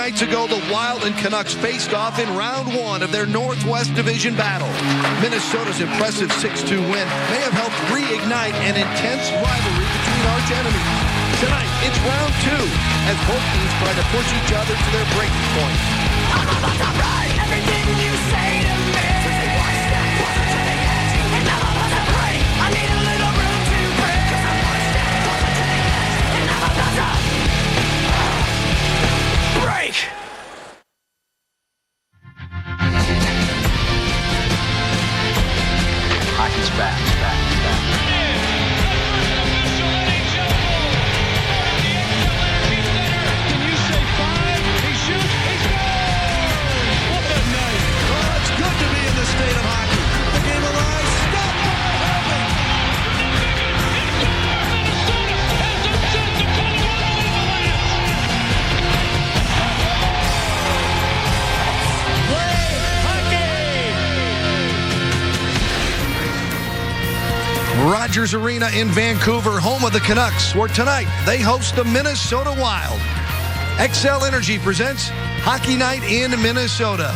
nights ago, the Wild and Canucks faced off in round one of their Northwest Division battle. Minnesota's impressive 6-2 win may have helped reignite an intense rivalry between arch enemies. Tonight, it's round two, as both teams try to push each other to their breaking point. I'm about to write everything you say to me. One step closer to the edge, and I'm about to break. I need a little room to breathe. I'm one step closer to the edge, and I'm about to break. Hockey's back. Rogers Arena in Vancouver, home of the Canucks, where tonight they host the Minnesota Wild. XL Energy presents Hockey Night in Minnesota.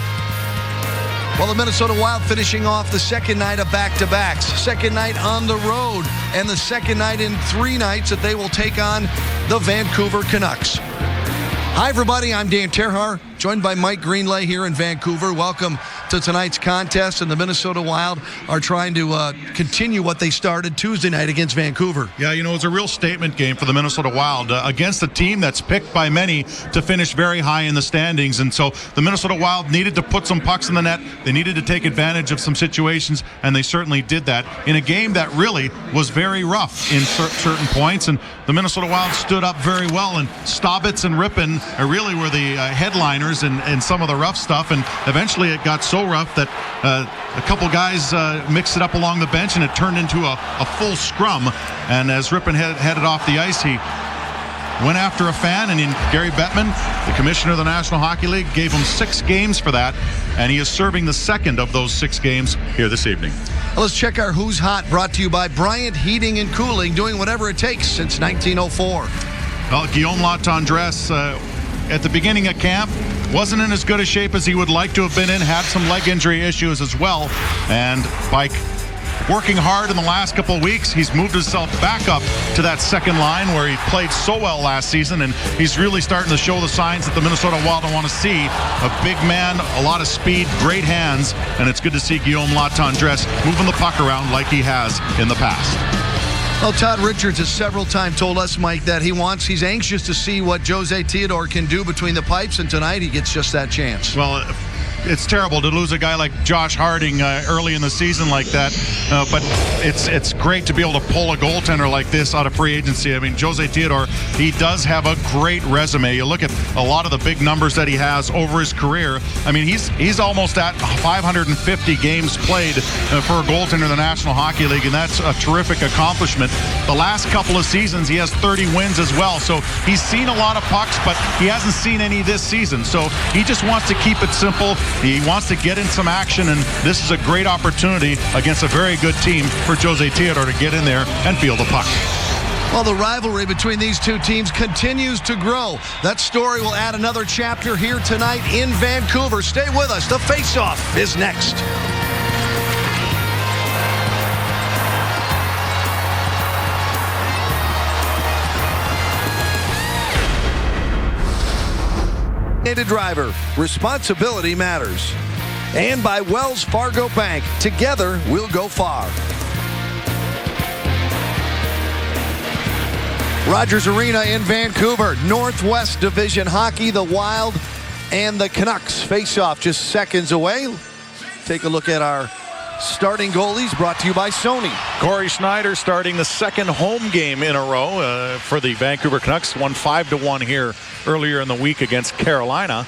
Well, the Minnesota Wild finishing off the second night of back-to-backs, second night on the road, and the second night in 3 nights that they will take on the Vancouver Canucks. Hi, everybody. I'm Dan Terhar, joined by Mike Greenlay here in Vancouver. Welcome to tonight's contest, and the Minnesota Wild are trying to continue what they started Tuesday night against Vancouver. Yeah, you know, it's a real statement game for the Minnesota Wild against a team that's picked by many to finish very high in the standings, and so the Minnesota Wild needed to put some pucks in the net. They needed to take advantage of some situations, and they certainly did that in a game that really was very rough in certain points, and the Minnesota Wild stood up very well, and Staubitz and Rippon really were the headliners in some of the rough stuff, and eventually it got so rough that a couple guys mixed it up along the bench, and it turned into a full scrum. And as Rippon headed off the ice, he went after a fan, and Gary Bettman, the commissioner of the National Hockey League, gave him 6 games for that, and he is serving the second of those 6 games here this evening. Well, let's check our Who's Hot, brought to you by Bryant Heating and Cooling, doing whatever it takes since 1904. Well, Guillaume Latendresse, at the beginning of camp, wasn't in as good a shape as he would like to have been in, had some leg injury issues as well, and by working hard in the last couple of weeks, he's moved himself back up to that second line where he played so well last season, and he's really starting to show the signs that the Minnesota Wild want to see. A big man, a lot of speed, great hands, and it's good to see Guillaume Latendresse moving the puck around like he has in the past. Well, Todd Richards has several times told us, Mike, that he's anxious to see what Jose Theodore can do between the pipes, and tonight he gets just that chance. Well, it's terrible to lose a guy like Josh Harding early in the season like that, but it's great to be able to pull a goaltender like this out of free agency. I mean, Jose Theodore, he does have a great resume. You look at a lot of the big numbers that he has over his career. I mean, he's almost at 550 games played for a goaltender in the National Hockey League, and that's a terrific accomplishment. The last couple of seasons, he has 30 wins as well, so he's seen a lot of pucks, but he hasn't seen any this season, so he just wants to keep it simple. He wants to get in some action, and this is a great opportunity against a very good team for Jose Theodore to get in there and field the puck. Well, the rivalry between these two teams continues to grow. That story will add another chapter here tonight in Vancouver. Stay with us. The Face-Off is next. Driver, responsibility matters. And by Wells Fargo Bank, together we'll go far. Rogers Arena in Vancouver, Northwest Division Hockey, the Wild and the Canucks face off just seconds away. Take a look at our starting goalies, brought to you by Sony. Corey Schneider starting the second home game in a row for the Vancouver Canucks. Won 5-1 here earlier in the week against Carolina,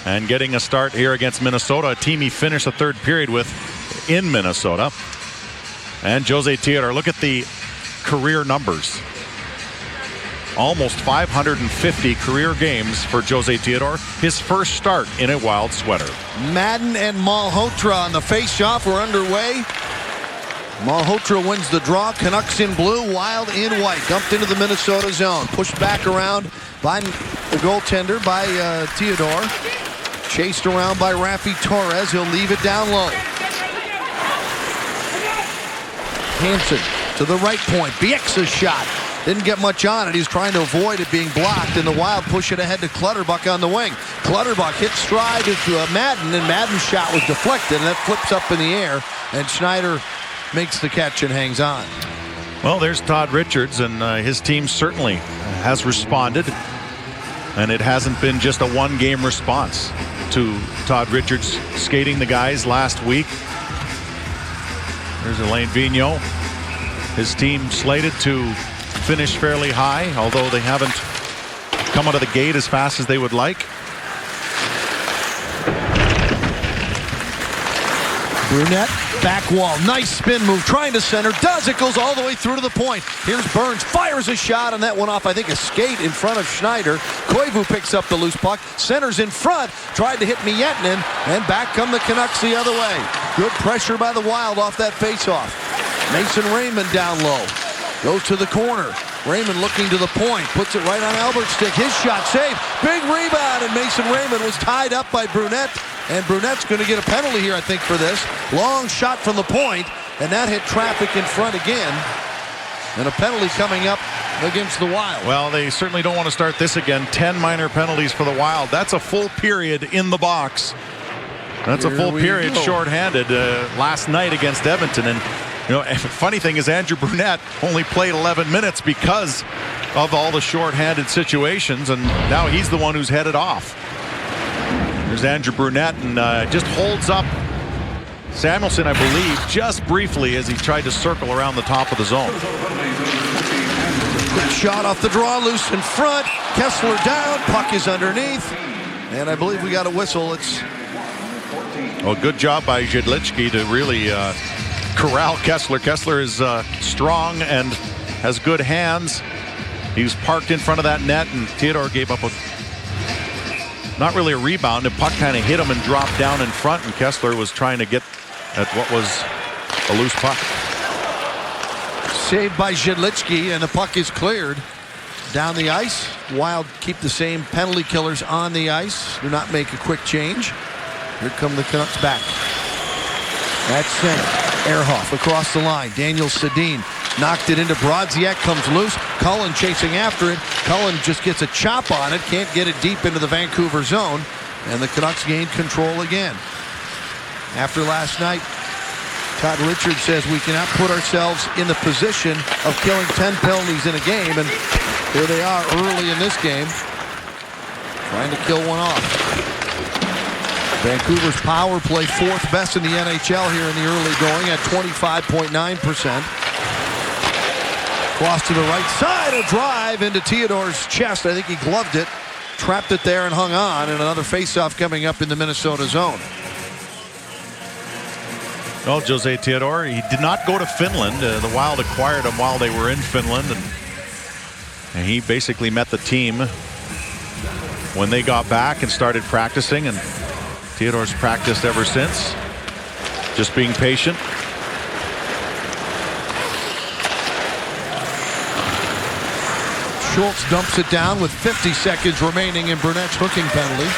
and getting a start here against Minnesota, a team he finished the third period with in Minnesota. And Jose Theodore, look at the career numbers. Almost 550 career games for Jose Theodore. His first start in a Wild sweater. Madden and Malhotra on the face-off. We're underway. Malhotra wins the draw. Canucks in blue, Wild in white. Dumped into the Minnesota zone. Pushed back around by the goaltender, by Theodore. Chased around by Raffi Torres. He'll leave it down low. Hansen to the right point. Bieksa's shot. Didn't get much on it. He's trying to avoid it being blocked, and the Wild push it ahead to Clutterbuck on the wing. Clutterbuck hits stride into Madden, and Madden's shot was deflected, and that flips up in the air, and Schneider makes the catch and hangs on. Well, there's Todd Richards, and his team certainly has responded, and it hasn't been just a one-game response to Todd Richards skating the guys last week. There's Alain Vigneault. His team slated to finish fairly high, although they haven't come out of the gate as fast as they would like. Brunette, back wall, nice spin move, trying to center, does it, goes all the way through to the point. Here's Burns, fires a shot, and that went off, I think, a skate in front of Schneider. Koivu picks up the loose puck, centers in front, tried to hit Miettinen, and back come the Canucks the other way. Good pressure by the Wild off that faceoff. Mason Raymond down low, goes to the corner. Raymond looking to the point, puts it right on Albert's stick. His shot saved, big rebound, and Mason Raymond was tied up by Brunette. And Brunette's going to get a penalty here, I think, for this. Long shot from the point, and that hit traffic in front again. And a penalty coming up against the Wild. Well, they certainly don't want to start this again. 10 minor penalties for the Wild. That's a full period in the box. That's a full period shorthanded last night against Edmonton. And you know, funny thing is Andrew Brunette only played 11 minutes because of all the shorthanded situations, and now he's the one who's headed off. There's Andrew Brunette, and just holds up Samuelsson, I believe, just briefly as he tried to circle around the top of the zone. Quick shot off the draw, loose in front. Kessler down, puck is underneath, and I believe we got a whistle. It's good job by Zhidlichki to really corral Kessler. Kessler is strong and has good hands. He was parked in front of that net, and Theodore gave up not really a rebound. The puck kind of hit him and dropped down in front, and Kessler was trying to get at what was a loose puck. saved by Zhidlichki, and the puck is cleared down the ice. Wild keep the same penalty killers on the ice. Do not make a quick change. Here come the Canucks back. At center, Ehrhoff across the line. Daniel Sedin knocked it into Brodziak, comes loose. Cullen chasing after it. Cullen just gets a chop on it, can't get it deep into the Vancouver zone, and the Canucks gain control again. After last night, Todd Richards says we cannot put ourselves in the position of killing 10 penalties in a game, and here they are early in this game, trying to kill one off. Vancouver's power play fourth best in the NHL here in the early going at 25.9%. Cross to the right side, a drive into Theodore's chest. I think he gloved it, trapped it there and hung on, and another faceoff coming up in the Minnesota zone. Well, Jose Theodore, he did not go to Finland. The Wild acquired him while they were in Finland, and he basically met the team when they got back and started practicing, and Theodore's practiced ever since, just being patient. Schultz dumps it down with 50 seconds remaining in Brunette's hooking penalty.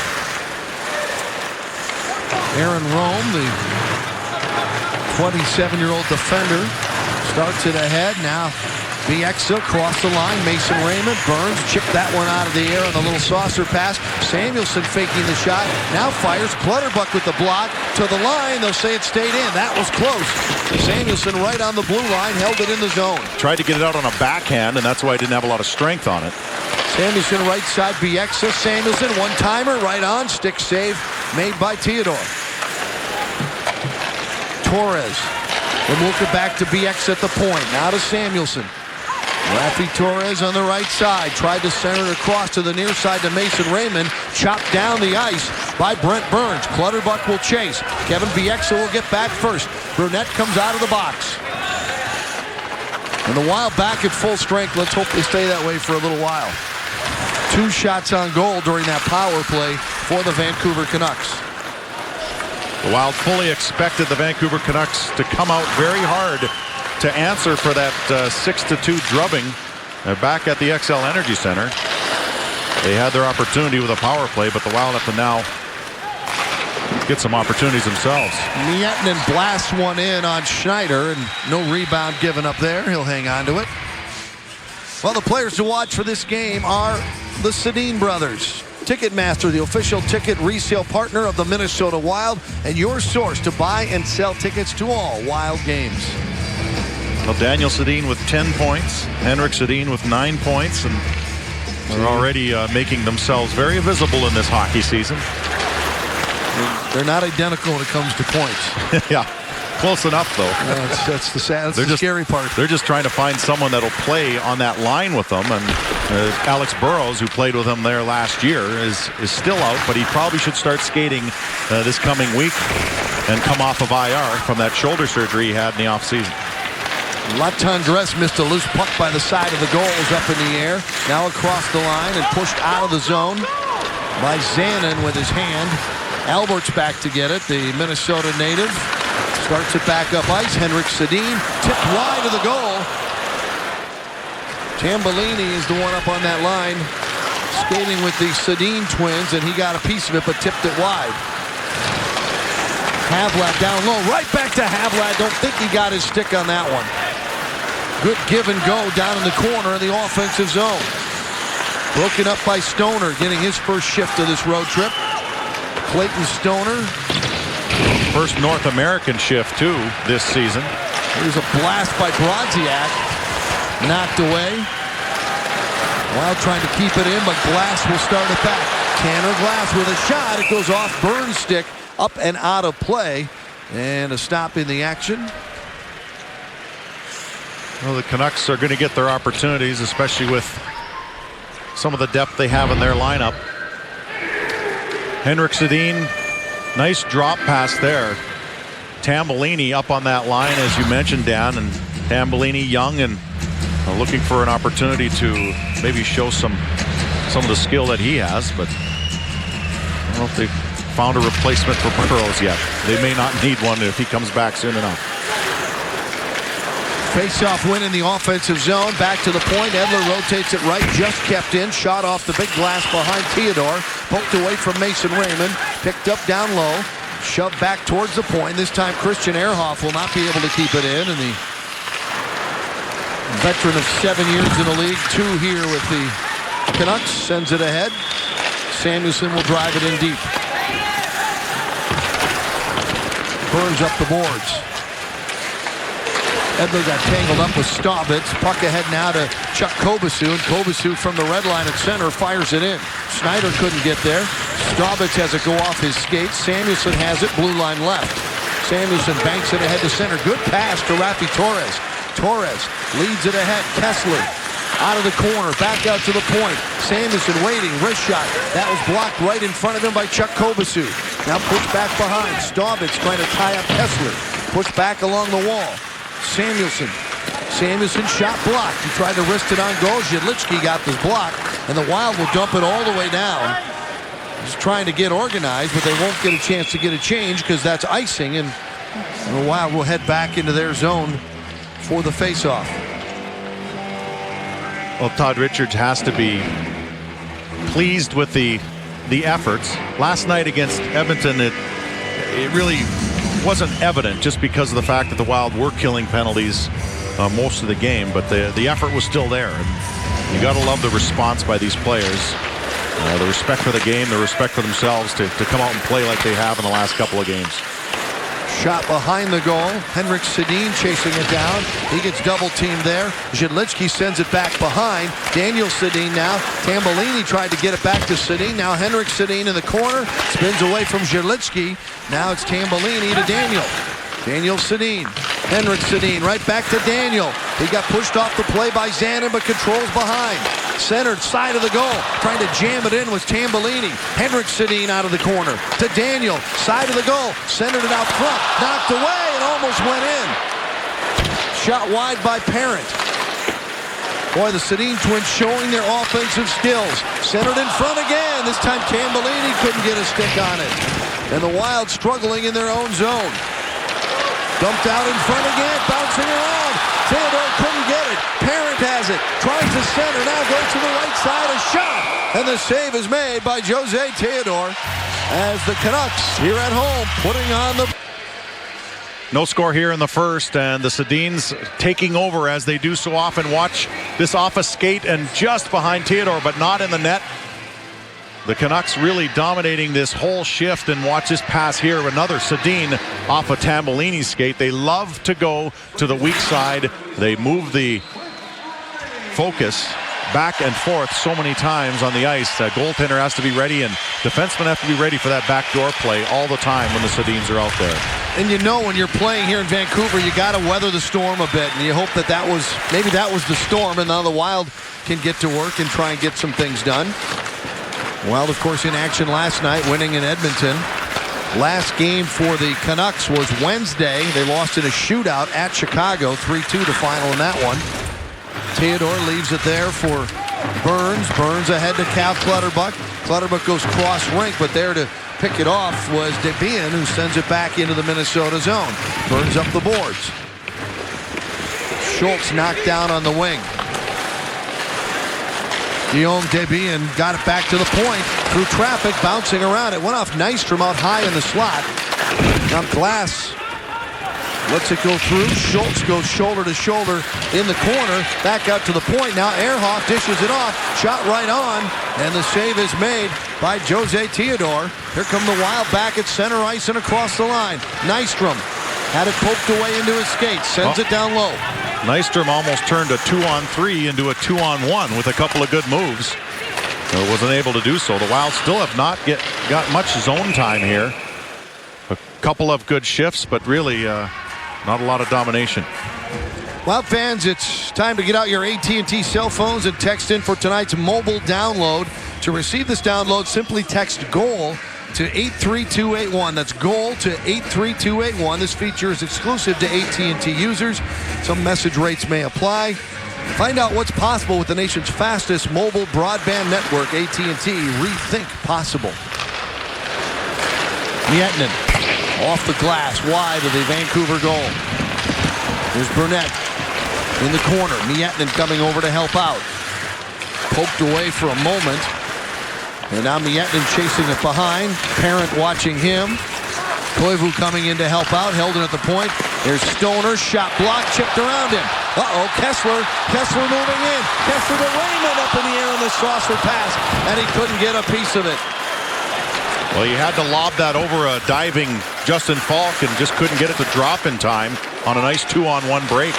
Aaron Rome, the 27-year-old defender, starts it ahead. Now Bieksa across the line. Mason Raymond. Burns chipped that one out of the air on a little saucer pass. Samuelsson faking the shot. Now fires. Clutterbuck with the block to the line. They'll say it stayed in. That was close. Samuelsson right on the blue line. Held it in the zone. Tried to get it out on a backhand, and that's why he didn't have a lot of strength on it. Samuelsson right side. Bieksa. Samuelsson one-timer right on. Stick save made by Theodore. Torres. We'll move it back to Bieksa at the point. Now to Samuelsson. Raffi Torres on the right side. Tried to center it across to the near side to Mason Raymond. Chopped down the ice by Brent Burns. Clutterbuck will chase. Kevin Bieksa will get back first. Brunette comes out of the box. And the Wild back at full strength. Let's hope they stay that way for a little while. 2 shots on goal during that power play for the Vancouver Canucks. The Wild fully expected the Vancouver Canucks to come out very hard to answer for that 6-2 drubbing back at the XL Energy Center. They had their opportunity with a power play, but the Wild have to now get some opportunities themselves. Miettinen blasts one in on Schneider, and no rebound given up there. He'll hang on to it. Well, the players to watch for this game are the Sedin brothers. Ticketmaster, the official ticket resale partner of the Minnesota Wild, and your source to buy and sell tickets to all Wild games. Well, Daniel Sedin with 10 points, Henrik Sedin with 9 points, and they're already making themselves very visible in this hockey season. They're not identical when it comes to points. Yeah, close enough though. That's the scary part. They're just trying to find someone that'll play on that line with them, and Alex Burrows, who played with them there last year, is still out, but he probably should start skating this coming week and come off of IR from that shoulder surgery he had in the offseason. Latendresse missed a loose puck by the side of the goals up in the air. Now across the line and pushed out of the zone by Zanin with his hand. Albert's back to get it, the Minnesota native. Starts it back up ice. Henrik Sedin tipped wide of the goal. Tambellini is the one up on that line, skating with the Sedin twins, and he got a piece of it but tipped it wide. Havlat down low, right back to Havlat. Don't think he got his stick on that one. Good give and go down in the corner of the offensive zone. Broken up by Stoner, getting his first shift of this road trip. Clayton Stoner. First North American shift, too, this season. Here's a blast by Brodziak. Knocked away. Wild trying to keep it in, but Glass will start it back. Tanner Glass with a shot. It goes off Burns' stick, up and out of play. And a stop in the action. Well, the Canucks are going to get their opportunities, especially with some of the depth they have in their lineup. Henrik Sedin, nice drop pass there. Tambellini up on that line, as you mentioned, Dan, and Tambellini young and looking for an opportunity to maybe show some of the skill that he has, but I don't know if they've found a replacement for Burrows yet. They may not need one if he comes back soon enough. Face-off win in the offensive zone. Back to the point. Edler rotates it right. Just kept in. Shot off the big glass behind Theodore. Poked away from Mason Raymond. Picked up down low. Shoved back towards the point. This time Christian Ehrhoff will not be able to keep it in. And the veteran of 7 years in the league, 2 here with the Canucks, sends it ahead. Samuelsson will drive it in deep. Burns up the boards. Edler got tangled up with Staubitz. Puck ahead now to Chuck Kobasu. And Kobasu from the red line at center fires it in. Schneider couldn't get there. Staubitz has it go off his skates. Samuelsson has it, blue line left. Samuelsson banks it ahead to center. Good pass to Raffi Torres. Torres leads it ahead. Kessler out of the corner. Back out to the point. Samuelsson waiting. Wrist shot. That was blocked right in front of him by Chuck Kobasu. Now pushed back behind. Staubitz trying to tie up Kessler. Pushed back along the wall. Samuelsson shot blocked. He tried to wrist it on goal. Zhidlichki got this block, and the Wild will dump it all the way down. Just trying to get organized, but they won't get a chance to get a change because that's icing, and the Wild will head back into their zone for the faceoff. Well, Todd Richards has to be pleased with the efforts. Last night against Edmonton, it really wasn't evident just because of the fact that the Wild were killing penalties most of the game, but the effort was still there. And you got to love the response by these players, the respect for the game, the respect for themselves to come out and play like they have in the last couple of games. Shot behind the goal. Henrik Sedin chasing it down. He gets double teamed there. Zhidlichki sends it back behind. Daniel Sedin now. Tambellini tried to get it back to Sedin. Now Henrik Sedin in the corner. Spins away from Zhidlichki. Now it's Tambellini to Daniel. Daniel Sedin. Henrik Sedin right back to Daniel. He got pushed off the play by Zanin, but controls behind. Centered side of the goal. Trying to jam it in was Tambellini. Henrik Sedin out of the corner to Daniel. Side of the goal. Centered it out front. Knocked away and almost went in. Shot wide by Parent. Boy, the Sedin twins showing their offensive skills. Centered in front again. This time Tambellini couldn't get a stick on it. And the Wild struggling in their own zone. Dumped out in front again, bouncing around. Theodore couldn't get it. Parent has it. Tries the center, now goes to the right side, a shot. And the save is made by Jose Theodore as the Canucks here at home putting on the... No score here in the first, and the Sedins taking over as they do so often. Watch this off a skate and just behind Theodore, but not in the net. The Canucks really dominating this whole shift, and watch this pass here. Another Sedin off a Tambellini skate. They love to go to the weak side. They move the focus back and forth so many times on the ice. A goaltender has to be ready, and defensemen have to be ready for that backdoor play all the time when the Sedins are out there. And you know, when you're playing here in Vancouver, you got to weather the storm a bit, and you hope that maybe that was the storm, and now the Wild can get to work and try and get some things done. Wild, of course, in action last night, winning in Edmonton. Last game for the Canucks was Wednesday. They lost in a shootout at Chicago, 3-2 to final in that one. Theodore leaves it there for Burns. Burns ahead to Cal Clutterbuck. Clutterbuck goes cross rink, but there to pick it off was DeBean, who sends it back into the Minnesota zone. Burns up the boards. Schultz knocked down on the wing. Guillaume DeBean got it back to the point through traffic, bouncing around. It went off Nystrom out high in the slot. Now Glass lets it go through. Schultz goes shoulder to shoulder in the corner. Back out to the point. Now Ehrhoff dishes it off. Shot right on. And the save is made by Jose Theodore. Here come the Wild back at center ice and across the line. Nystrom had it poked away into his skates. Sends it down low. Nystrom almost turned a 2-on-3 into a 2-on-1 with a couple of good moves. So wasn't able to do so. The Wild still have not got much zone time here. A couple of good shifts, but really not a lot of domination. Wild fans, it's time to get out your AT&T cell phones and text in for tonight's mobile download. To receive this download, simply text GOAL to 83281. That's GOAL to 83281. This feature is exclusive to AT&T users. Some message rates may apply. Find out what's possible with the nation's fastest mobile broadband network. AT&T, rethink possible. Miettinen off the glass, wide of the Vancouver goal. There's Burnett in the corner. Miettinen coming over to help out. Poked away for a moment. And now Miettinen chasing it behind. Parent watching him. Koivu coming in to help out. Held it at the point. There's Stoner. Shot blocked. Chipped around him. Uh-oh. Kessler. Kessler moving in. Kessler to Raymond up in the air on the saucer pass. And he couldn't get a piece of it. Well, you had to lob that over a diving Justin Falk and just couldn't get it to drop in time on a nice 2-on-1 break.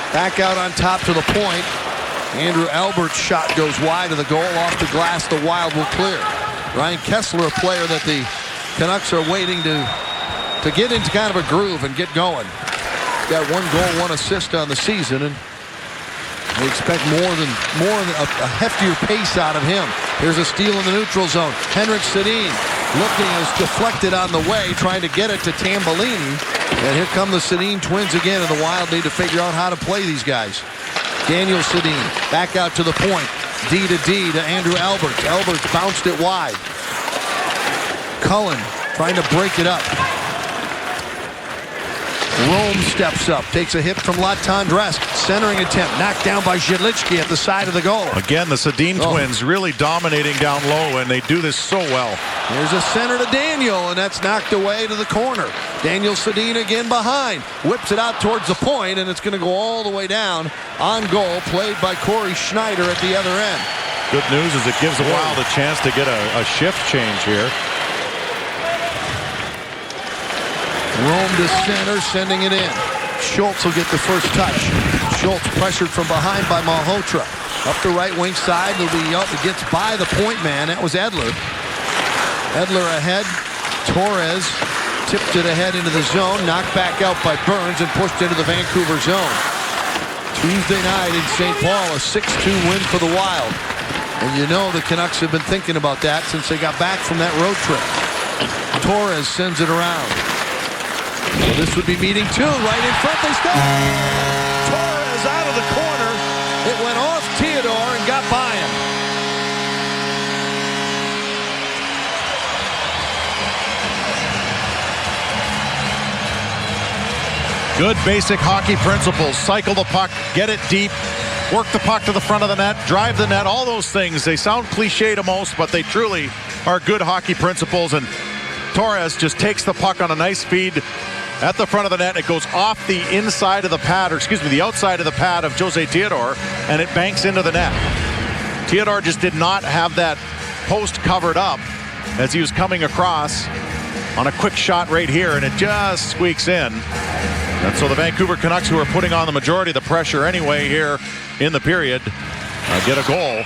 Back out on top to the point. Andrew Albert's shot goes wide of the goal. Off the glass, the Wild will clear. Ryan Kessler, a player that the Canucks are waiting to get into kind of a groove and get going. Got 1 goal, 1 assist on the season, and they expect more than a heftier pace out of him. Here's a steal in the neutral zone. Henrik Sedin looking as deflected on the way, trying to get it to Tambellini. And here come the Sedin twins again, and the Wild need to figure out how to play these guys. Daniel Sedin back out to the point. D to Andrew Alberts. Alberts bounced it wide. Cullen trying to break it up. Rome steps up, takes a hit from Latendresse. Centering attempt, knocked down by Zhidlichki at the side of the goal. Again, the Sedin twins really dominating down low, and they do this so well. Here's a center to Daniel, and that's knocked away to the corner. Daniel Sedin again behind. Whips it out towards the point, and it's going to go all the way down. On goal, played by Corey Schneider at the other end. Good news is it gives the Wild a chance to get a shift change here. Rome to center, sending it in. Schultz will get the first touch. Schultz pressured from behind by Malhotra. Up the right wing side, it'll be up. It gets by the point man. That was Edler. Edler ahead. Torres tipped it ahead into the zone. Knocked back out by Burns and pushed into the Vancouver zone. Tuesday night in St. Paul, a 6-2 win for the Wild. And you know the Canucks have been thinking about that since they got back from that road trip. Torres sends it around. So this would be meeting 2 right in front. They stop. Torres out of the corner. It went off Theodore and got by him. Good basic hockey principles. Cycle the puck, get it deep, work the puck to the front of the net, drive the net, all those things. They sound cliche to most, but they truly are good hockey principles. And Torres just takes the puck on a nice feed at the front of the net. It goes off the inside of the pad, or excuse me, the outside of the pad of Jose Theodore, and it banks into the net. Theodore just did not have that post covered up as he was coming across on a quick shot right here, and it just squeaks in. And so the Vancouver Canucks, who are putting on the majority of the pressure anyway here in the period, get a goal.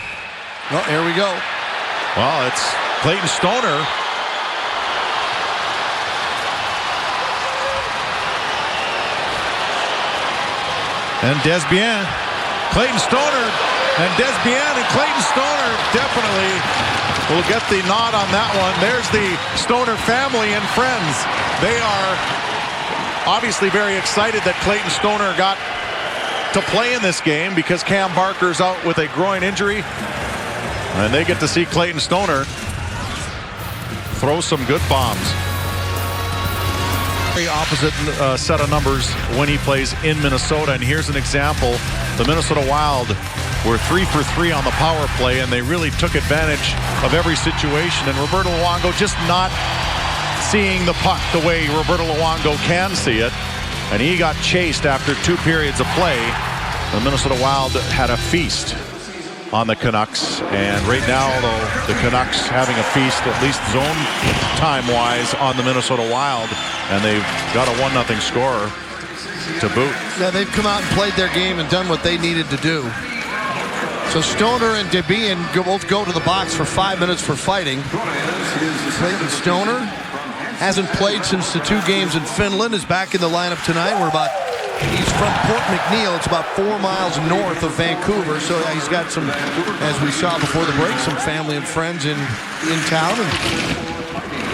Well, here we go. Well, it's Clayton Stoner. And Desbiens. Clayton Stoner and Desbiens, and Clayton Stoner definitely will get the nod on that one. There's the Stoner family and friends. They are obviously very excited that Clayton Stoner got to play in this game because Cam Barker's out with a groin injury. And they get to see Clayton Stoner throw some good bombs. Very opposite set of numbers when he plays in Minnesota. And here's an example. The Minnesota Wild were 3 for 3 on the power play, and they really took advantage of every situation. And Roberto Luongo just not seeing the puck the way Roberto Luongo can see it. And he got chased after 2 periods of play. The Minnesota Wild had a feast on the Canucks, and right now, though, the Canucks having a feast, at least zone time-wise, on the Minnesota Wild, and they've got a 1-0 score to boot. Yeah, they've come out and played their game and done what they needed to do. So Stoner and Desbiens both go to the box for 5 minutes for fighting. Clayton Stoner hasn't played since the 2 games in Finland, is back in the lineup tonight. He's from Port McNeill. It's about 4 miles north of Vancouver. So he's got some, as we saw before the break, some family and friends in town. And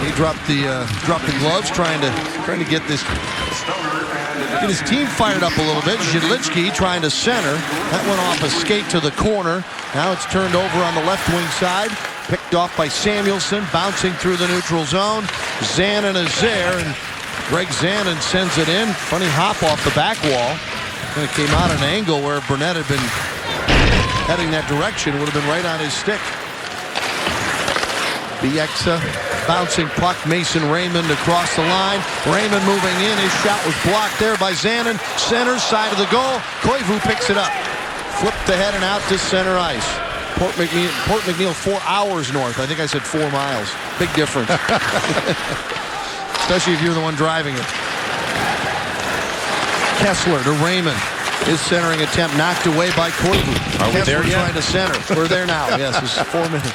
he dropped the gloves, trying to get his team fired up a little bit. Zhidlitsky trying to center. That went off a skate to the corner. Now it's turned over on the left wing side. Picked off by Samuelson, bouncing through the neutral zone. Zanin is there, and Greg Zanin sends it in. Funny hop off the back wall. And it came out at an angle where Burnett had been heading that direction. Would have been right on his stick. Bieksa bouncing puck. Mason Raymond across the line. Raymond moving in. His shot was blocked there by Zanin. Center side of the goal. Koivu picks it up. Flipped ahead and out to center ice. Port McNeill 4 hours north. I think I said 4 miles. Big difference. Especially if you're the one driving it. Kessler to Raymond. His centering attempt knocked away by Koivu. Are we there yet? Trying to center. We're there now. Yes, this is 4 minutes.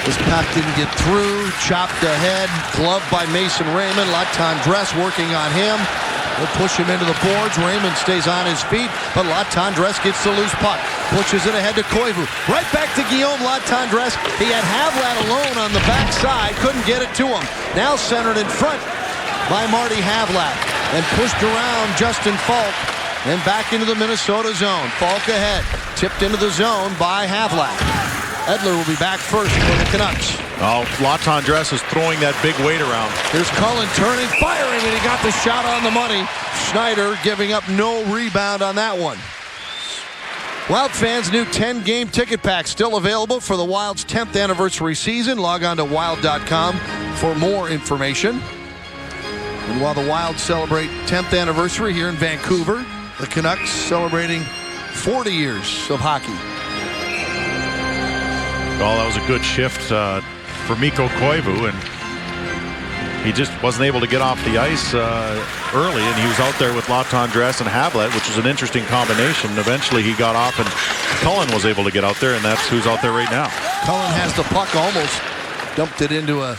This puck didn't get through. Chopped ahead. Gloved by Mason Raymond. Latendresse working on him. They'll push him into the boards. Raymond stays on his feet, but Latendresse gets the loose puck. Pushes it ahead to Koivu. Right back to Guillaume Latendresse. He had Havlat alone on the backside. Couldn't get it to him. Now centered in front by Marty Havlat. And pushed around Justin Falk. And back into the Minnesota zone. Falk ahead. Tipped into the zone by Havlat. Edler will be back first for the Canucks. Oh, Latendresse is throwing that big weight around. Here's Cullen turning, firing, and he got the shot on the money. Schneider giving up no rebound on that one. Wild fans' new 10-game ticket pack still available for the Wild's 10th anniversary season. Log on to wild.com for more information. And while the Wild celebrate 10th anniversary here in Vancouver, the Canucks celebrating 40 years of hockey. Well, that was a good shift for Mikko Koivu, and he just wasn't able to get off the ice early, and he was out there with Latendresse and Havlat, which was an interesting combination. Eventually he got off, and Cullen was able to get out there, and that's who's out there right now. Cullen has the puck, almost dumped it into a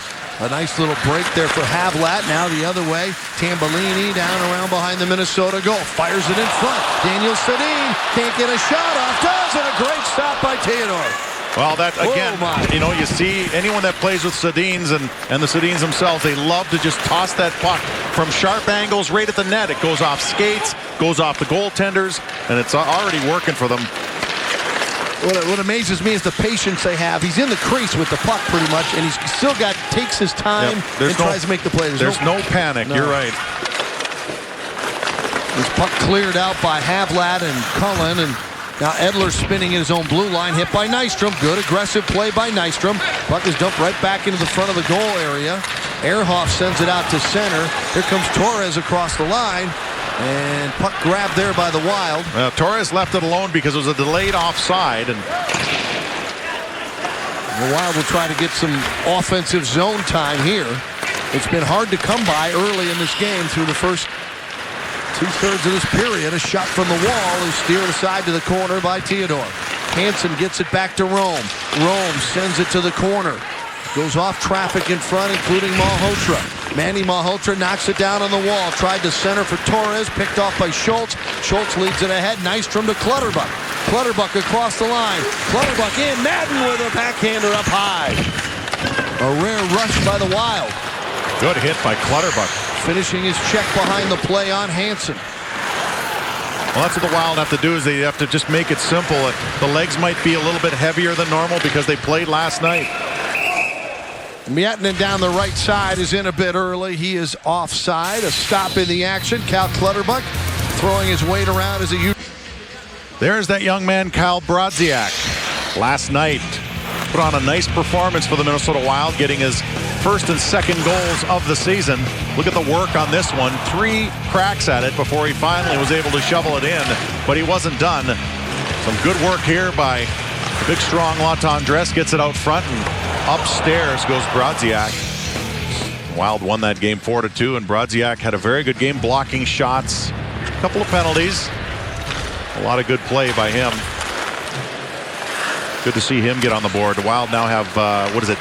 nice little break there for Havlat. Now the other way. Tambellini down around behind the Minnesota goal. Fires it in front. Daniel Sedin can't get a shot off. Does, and a great stop by Theodore. Well, that again, you see anyone that plays with Sedins and the Sedins themselves, they love to just toss that puck from sharp angles right at the net. It goes off skates, goes off the goaltenders, and it's already working for them. What amazes me is the patience they have. He's in the crease with the puck pretty much, and he's still takes his time and tries to make the play. There's no panic. No. You're right. This puck cleared out by Havlat and Cullen, and now Edler spinning in his own blue line, hit by Nystrom. Good aggressive play by Nystrom. Puck is dumped right back into the front of the goal area. Ehrhoff sends it out to center. Here comes Torres across the line, and puck grabbed there by the Wild. Torres left it alone because it was a delayed offside, and the Wild will try to get some offensive zone time here. It's been hard to come by early in this game through the first two-thirds of this period. A shot from the wall is steered aside to the corner by Theodore. Hansen gets it back to Rome. Rome sends it to the corner. Goes off traffic in front, including Malhotra. Manny Malhotra knocks it down on the wall. Tried to center for Torres. Picked off by Schultz. Schultz leads it ahead. Nystrom to Clutterbuck. Clutterbuck across the line. Clutterbuck in. Madden with a backhander up high. A rare rush by the Wild. good hit by Clutterbuck. Finishing his check behind the play on Hansen. Well, that's what the Wild have to do, is they have to just make it simple. The legs might be a little bit heavier than normal because they played last night. Miettinen down the right side is in a bit early. He is offside. A stop in the action. Cal Clutterbuck throwing his weight around as he... There's that young man, Kyle Brodziak. Last night, put on a nice performance for the Minnesota Wild, getting his first and second goals of the season. Look at the work on this one. 3 cracks at it before he finally was able to shovel it in, but he wasn't done. Some good work here by the big, strong Latendresse. Gets it out front, and upstairs goes Brodziak. Wild won that game 4-2, and Brodziak had a very good game, blocking shots, a couple of penalties. A lot of good play by him. Good to see him get on the board. The Wild now have,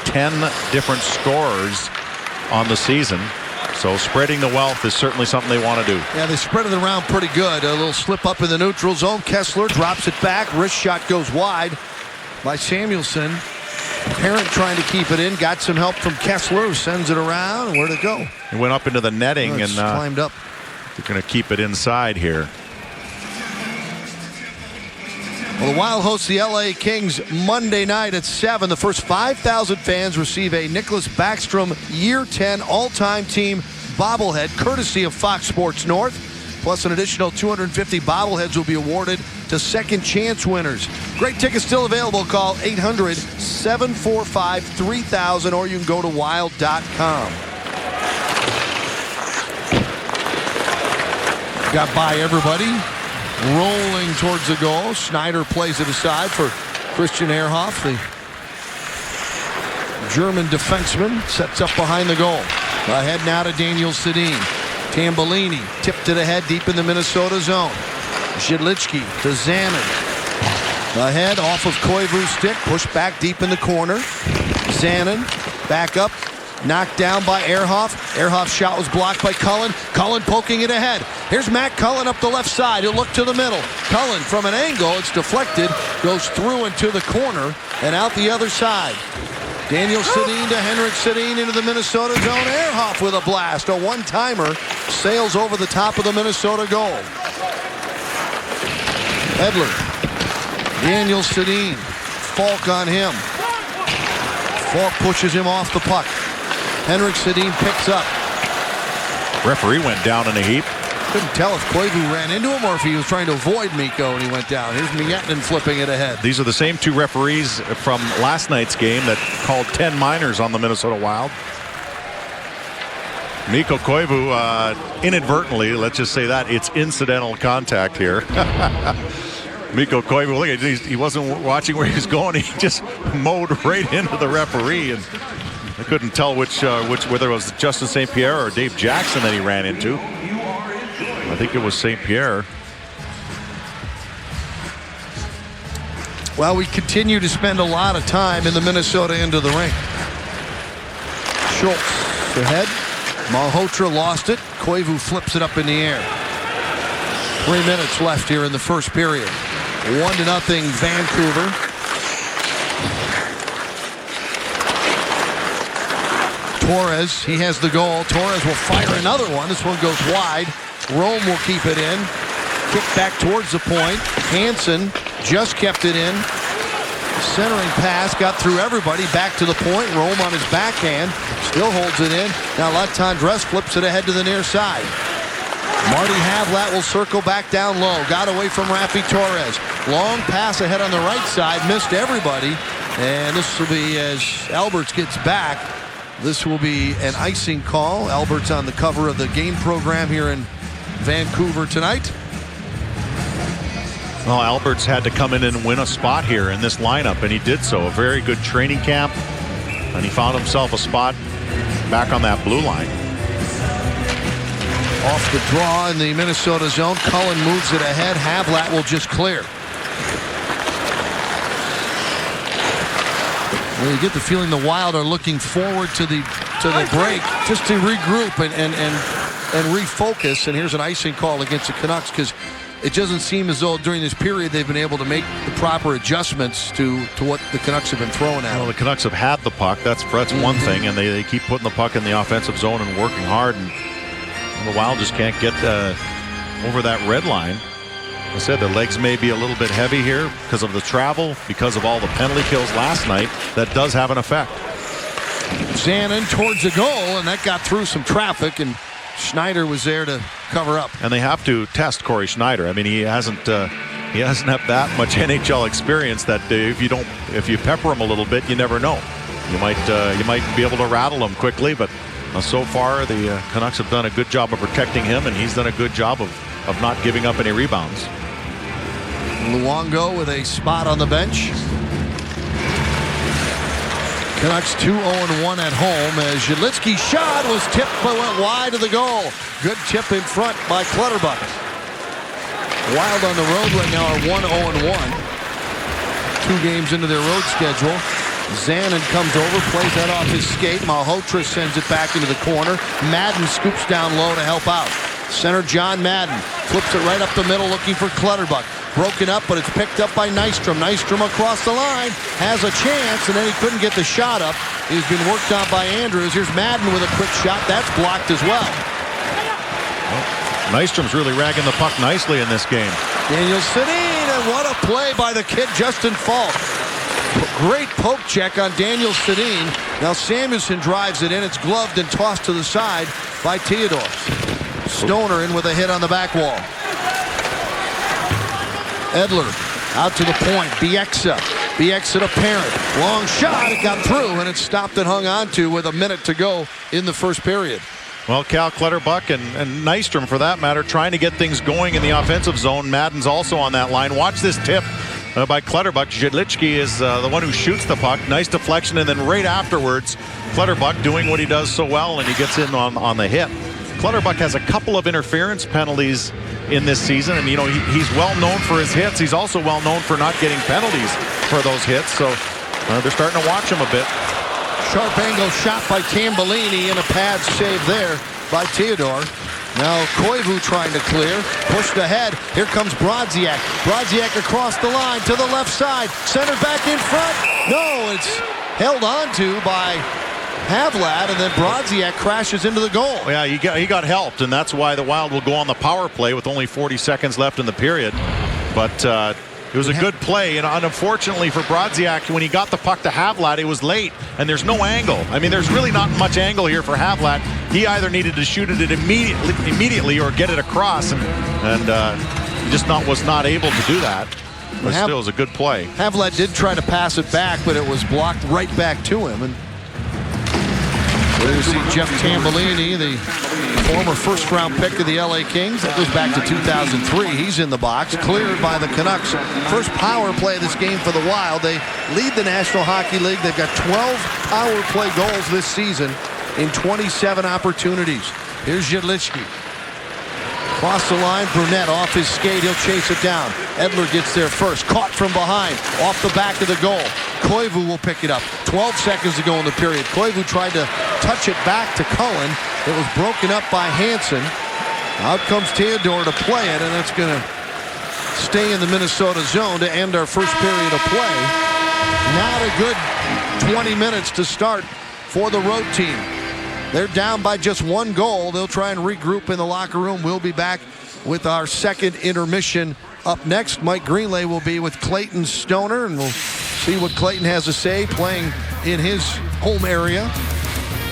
10 different scorers on the season. So spreading the wealth is certainly something they want to do. Yeah, they spread it around pretty good. A little slip up in the neutral zone. Kessler drops it back. Wrist shot goes wide by Samuelsson. Parent trying to keep it in. Got some help from Kessler, who sends it around. Where'd it go? It went up into the netting, and climbed up. They're going to keep it inside here. Well, the Wild hosts the LA Kings Monday night at 7. The first 5,000 fans receive a Nicholas Backstrom Year 10 All-Time Team bobblehead, courtesy of Fox Sports North. Plus, an additional 250 bobbleheads will be awarded to second chance winners. Great tickets still available. Call 800-745-3000, or you can go to wild.com. Got by everybody. Rolling towards the goal. Schneider plays it aside for Christian Ehrhoff. The German defenseman sets up behind the goal. Ahead now to Daniel Sedin. Tambellini tipped it ahead deep in the Minnesota zone. Zhidlichki to Zanin. Ahead off of Koivu's stick. Pushed back deep in the corner. Zanin back up. Knocked down by Ehrhoff. Ehrhoff's shot was blocked by Cullen. Cullen poking it ahead. Here's Matt Cullen up the left side. He'll look to the middle. Cullen from an angle. It's deflected. Goes through into the corner and out the other side. Daniel Sedin to Henrik Sedin into the Minnesota zone. Ehrhoff with a blast. A one-timer. Sails over the top of the Minnesota goal. Edler. Daniel Sedin. Falk on him. Falk pushes him off the puck. Henrik Sedin picks up. Referee went down in a heap. Couldn't tell if Koivu ran into him or if he was trying to avoid Mikko and he went down. Here's Miettinen flipping it ahead. These are the same 2 referees from last night's game that called 10 minors on the Minnesota Wild. Mikko Koivu inadvertently, let's just say that, it's incidental contact here. Mikko Koivu, look, he wasn't watching where he was going. He just mowed right into the referee, and I couldn't tell whether it was Justin St. Pierre or Dave Jackson that he ran into. I think it was St. Pierre. Well, we continue to spend a lot of time in the Minnesota end of the rink. Schultz ahead. Malhotra lost it. Koivu flips it up in the air. 3 minutes left here in the first period. 1-0 Vancouver. Torres, he has the goal. Torres will fire another one. This one goes wide. Rome will keep it in. Kick back towards the point. Hansen just kept it in. Centering pass got through everybody. Back to the point. Rome on his backhand. Still holds it in. Now Latendresse flips it ahead to the near side. Marty Havlat will circle back down low. Got away from Rafi Torres. Long pass ahead on the right side. Missed everybody. And this will be, as Alberts gets back, this will be an icing call. Alberts on the cover of the game program here in Vancouver tonight. Well, Alberts had to come in and win a spot here in this lineup, and he did so. A very good training camp, and he found himself a spot back on that blue line. Off the draw in the Minnesota zone. Cullen moves it ahead. Havlat will just clear. Well, you get the feeling the Wild are looking forward to the break just to regroup and refocus. And here's an icing call against the Canucks because it doesn't seem as though during this period they've been able to make the proper adjustments to what the Canucks have been throwing at. Well, the Canucks have had the puck. That's one thing, and they keep putting the puck in the offensive zone and working hard. And the Wild just can't get over that red line. I said their legs may be a little bit heavy here because of the travel, because of all the penalty kills last night. That does have an effect. Zanin towards the goal, and that got through some traffic, and Schneider was there to cover up. And they have to test Corey Schneider. I mean, he hasn't had that much NHL experience that if you pepper him a little bit, you never know. You might be able to rattle him quickly, but so far the Canucks have done a good job of protecting him, and he's done a good job of not giving up any rebounds. Luongo with a spot on the bench. Canucks 2-0-1 at home as Yedlitski's shot was tipped but went wide of the goal. Good tip in front by Clutterbuck. Wild on the road right now are 1-0-1. 2 games into their road schedule. Zanin comes over, plays that off his skate. Malhotra sends it back into the corner. Madden scoops down low to help out. Center John Madden flips it right up the middle looking for Clutterbuck. Broken up, but it's picked up by Nystrom. Nystrom across the line, has a chance, and then he couldn't get the shot up. He's been worked on by Andrews. Here's Madden with a quick shot. That's blocked as well. Nystrom's really ragging the puck nicely in this game. Daniel Sedin, and what a play by the kid Justin Falk. Great poke check on Daniel Sedin. Now Samuelson drives it in. It's gloved and tossed to the side by Theodore. Stoner in with a hit on the back wall. Edler out to the point. Bieksa to Parent. Long shot. It got through, and it stopped and hung on to with a minute to go in the first period. Well, Cal Clutterbuck and Nystrom, for that matter, trying to get things going in the offensive zone. Madden's also on that line. Watch this tip by Clutterbuck. Yedlitski is the one who shoots the puck. Nice deflection, and then right afterwards, Clutterbuck doing what he does so well, and he gets in on the hit. Clutterbuck has a couple of interference penalties in this season, and he's well known for his hits. He's also well known for not getting penalties for those hits, so they're starting to watch him a bit. Sharp angle shot by Tambellini and a pad save there by Theodore. Now Koivu trying to clear, pushed ahead. Here comes Brodziak. Brodziak across the line to the left side, centered back in front. No, it's held on to by Havlat, and then Brodziak crashes into the goal. Yeah, he got helped, and that's why the Wild will go on the power play with only 40 seconds left in the period. But it was a good play, and unfortunately for Brodziak, when he got the puck to Havlat, it was late, and there's no angle. I mean, there's really not much angle here for Havlat. He either needed to shoot it immediately or get it across, and he just was not able to do that. But still, it was a good play. Havlat did try to pass it back, but it was blocked right back to him. And you see Jeff Tambellini, the former first-round pick of the LA Kings. That goes back to 2003. He's in the box, cleared by the Canucks. First power play of this game for the Wild. They lead the National Hockey League. They've got 12 power play goals this season in 27 opportunities. Here's Yedlitski. Cross the line, Brunette off his skate. He'll chase it down. Edler gets there first. Caught from behind, off the back of the goal. Koivu will pick it up. 12 seconds to go in the period. Koivu tried to touch it back to Cullen. It was broken up by Hansen. Out comes Theodore to play it, and that's going to stay in the Minnesota zone to end our first period of play. Not a good 20 minutes to start for the road team. They're down by just 1 goal. They'll try and regroup in the locker room. We'll be back with our second intermission. Up next, Mike Greenlay will be with Clayton Stoner, and we'll see what Clayton has to say playing in his home area.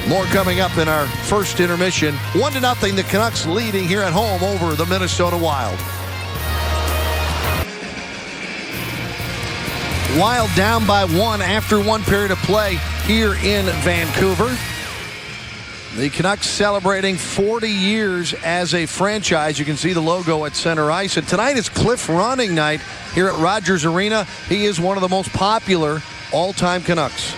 More coming up in our first intermission. 1-0, the Canucks leading here at home over the Minnesota Wild. Wild down by 1 after 1 period of play here in Vancouver. The Canucks celebrating 40 years as a franchise. You can see the logo at center ice. And tonight is Cliff Ronning night here at Rogers Arena. He is one of the most popular all-time Canucks.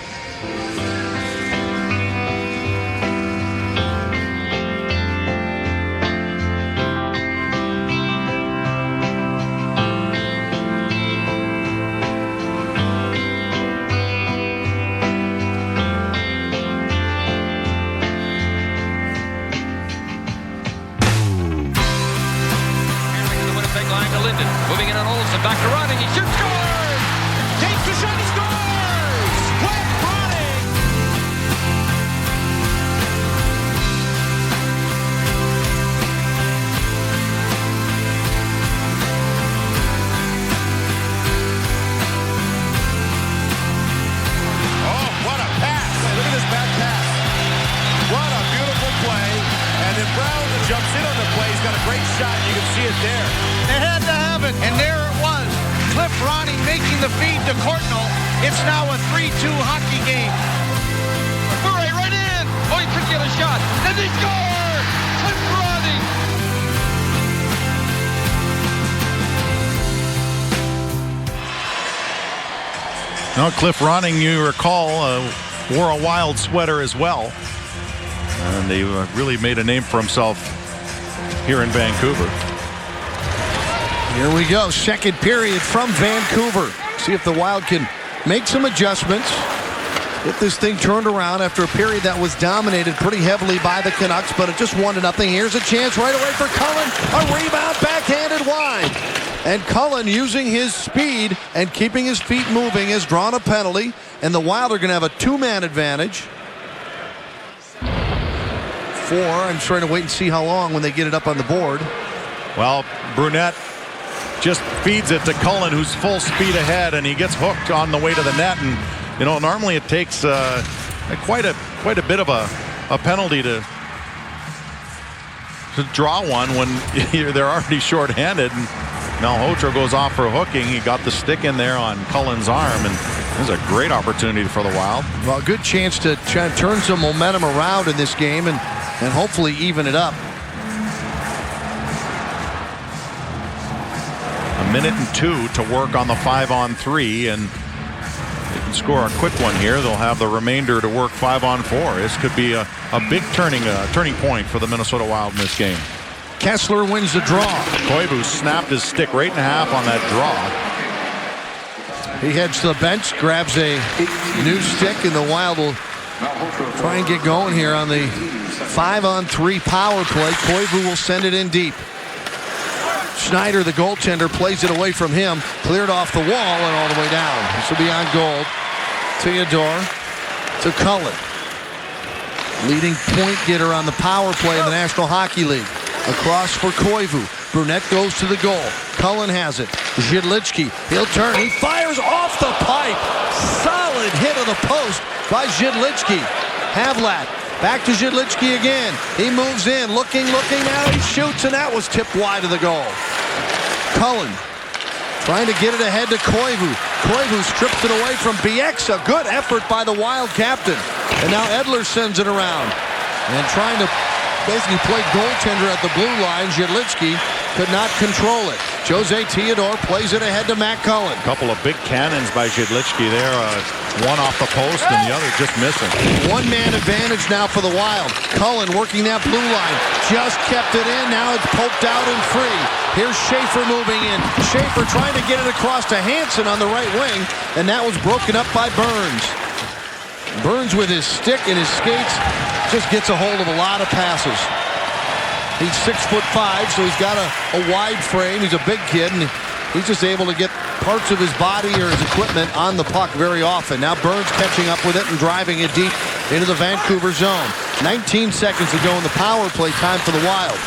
Moving in on Olsen, back to Ronning, he shoots, scores! Takes the shot, he scores! Cliff Ronning! Oh, what a pass! Look at this back pass. What a beautiful play. And then Brown jumps in on the play. He's got a great shot. You can see it there. They had to have it, and there it was. Cliff Ronning making the feed to Courtnall. It's now a 3-2 hockey game. Murray right in! Oh, he could get a shot. And they score! Cliff Ronning! Now, Cliff Ronning, you recall, wore a Wild sweater as well. And he really made a name for himself here in Vancouver. Here we go. Second period from Vancouver. See if the Wild can make some adjustments. Get this thing turned around after a period that was dominated pretty heavily by the Canucks, but it just 1-0. Here's a chance right away for Cullen. A rebound backhanded wide. And Cullen, using his speed and keeping his feet moving, has drawn a penalty. And the Wild are going to have a 2-man advantage. 4. I'm trying to wait and see how long when they get it up on the board. Well, Brunette just feeds it to Cullen, who's full speed ahead, and he gets hooked on the way to the net. And you know, normally it takes quite a bit of a penalty to draw one when they're already shorthanded. And Malhotra goes off for hooking. He got the stick in there on Cullen's arm, and this is a great opportunity for the Wild. Well, a good chance to try and turn some momentum around in this game and hopefully even it up. A minute and 2 to work on the 5-on-3, and they can score a quick one here. They'll have the remainder to work 5-on-4. This could be a big turning point for the Minnesota Wild in this game. Kessler wins the draw. Koivu snapped his stick right in half on that draw. He heads to the bench, grabs a new stick, and the Wild will try and get going here on the 5-on-3 power play. Koivu will send it in deep. Schneider, the goaltender, plays it away from him. Cleared off the wall and all the way down. This will be on goal. Theodore to Cullen. Leading point getter on the power play in the National Hockey League. Across for Koivu. Brunette goes to the goal. Cullen has it. Zhidlichki. He'll turn. He fires off the pipe. Solid hit of the post by Zhidlichki. Havlat. Back to Zhidlichki again. He moves in. Looking. Now he shoots, and that was tipped wide of the goal. Cullen trying to get it ahead to Koivu. Koivu strips it away from Bieksa. Good effort by the Wild captain. And now Edler sends it around. And trying to basically play goaltender at the blue line. Zhidlichki could not control it. Jose Theodore plays it ahead to Matt Cullen. A couple of big cannons by Zhidlichki there. One off the post and the other just missing. 1-man advantage now for the Wild. Cullen working that blue line. Just kept it in. Now it's poked out and free. Here's Schaefer moving in. Schaefer trying to get it across to Hansen on the right wing. And that was broken up by Burns. Burns with his stick and his skates just gets a hold of a lot of passes. He's 6'5", so he's got a wide frame. He's a big kid, and he's just able to get parts of his body or his equipment on the puck very often. Now Burns catching up with it and driving it deep into the Vancouver zone. 19 seconds to go in the power play time for the Wild.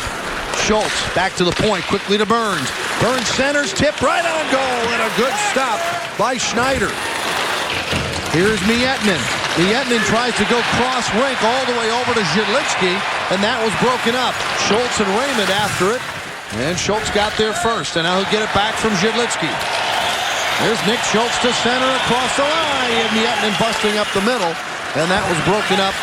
Schultz back to the point, quickly to Burns. Burns centers, tip right on goal, and a good stop by Schneider. Here's Mietman. Mietnin tries to go cross rink all the way over to Zhidlitsky, and that was broken up. Schultz and Raymond after it, and Schultz got there first, and now he'll get it back from Zhidlitsky. There's Nick Schultz to center across the line, and Mietnin busting up the middle, and that was broken up.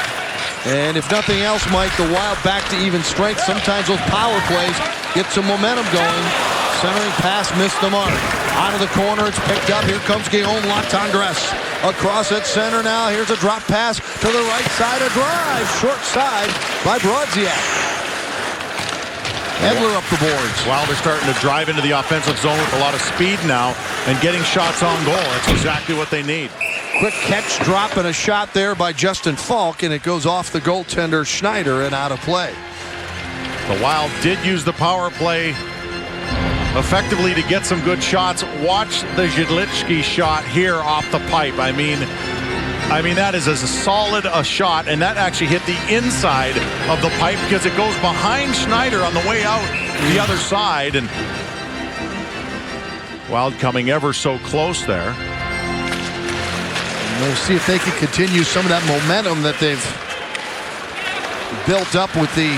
And if nothing else, Mike, the Wild back to even strength. Sometimes those power plays get some momentum going. Centering pass missed the mark. Out of the corner, it's picked up. Here comes Guillaume Latendresse. Across at center now. Here's a drop pass to the right side. A drive. Short side by Brodziak. Edler up the boards. Wild are starting to drive into the offensive zone with a lot of speed now and getting shots on goal. That's exactly what they need. Quick catch, drop, and a shot there by Justin Falk, and it goes off the goaltender Schneider and out of play. The Wild did use the power play effectively to get some good shots. Watch the Zhidlitsky shot here off the pipe. I mean that is as solid a shot, and that actually hit the inside of the pipe because it goes behind Schneider on the way out the other side, and Wild coming ever so close there. And we'll see if they can continue some of that momentum that they've built up with the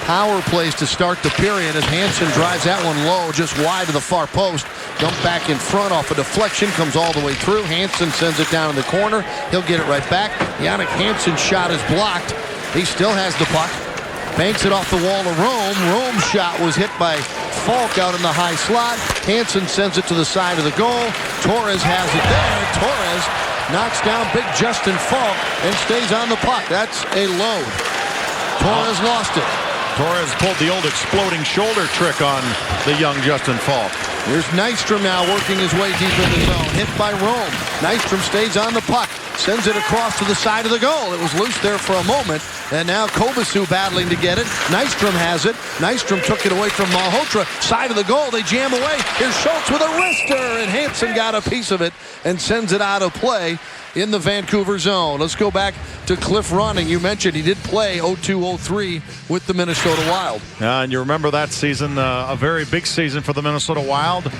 power plays to start the period as Hansen drives that one low just wide of the far post. Dump back in front off a deflection, comes all the way through. Hansen sends it down in the corner. He'll get it right back. Jannik Hansen's shot is blocked. He still has the puck. Banks it off the wall to Rome. Rome's shot was hit by Falk out in the high slot. Hansen sends it to the side of the goal. Torres has it there. Torres knocks down big Justin Falk and stays on the puck. That's a load. Torres lost it. Torres pulled the old exploding shoulder trick on the young Justin Falk. Here's Nystrom now working his way deep in the zone. Hit by Rome. Nystrom stays on the puck. Sends it across to the side of the goal. It was loose there for a moment. And now Kobasu battling to get it. Nystrom has it. Nystrom took it away from Malhotra. Side of the goal. They jam away. Here's Schultz with a wrister. And Hansen got a piece of it and sends it out of play in the Vancouver zone. Let's go back to Cliff Ronning. You mentioned he did play 02-03 with the Minnesota Wild. And you remember that season, a very big season for the Minnesota Wild.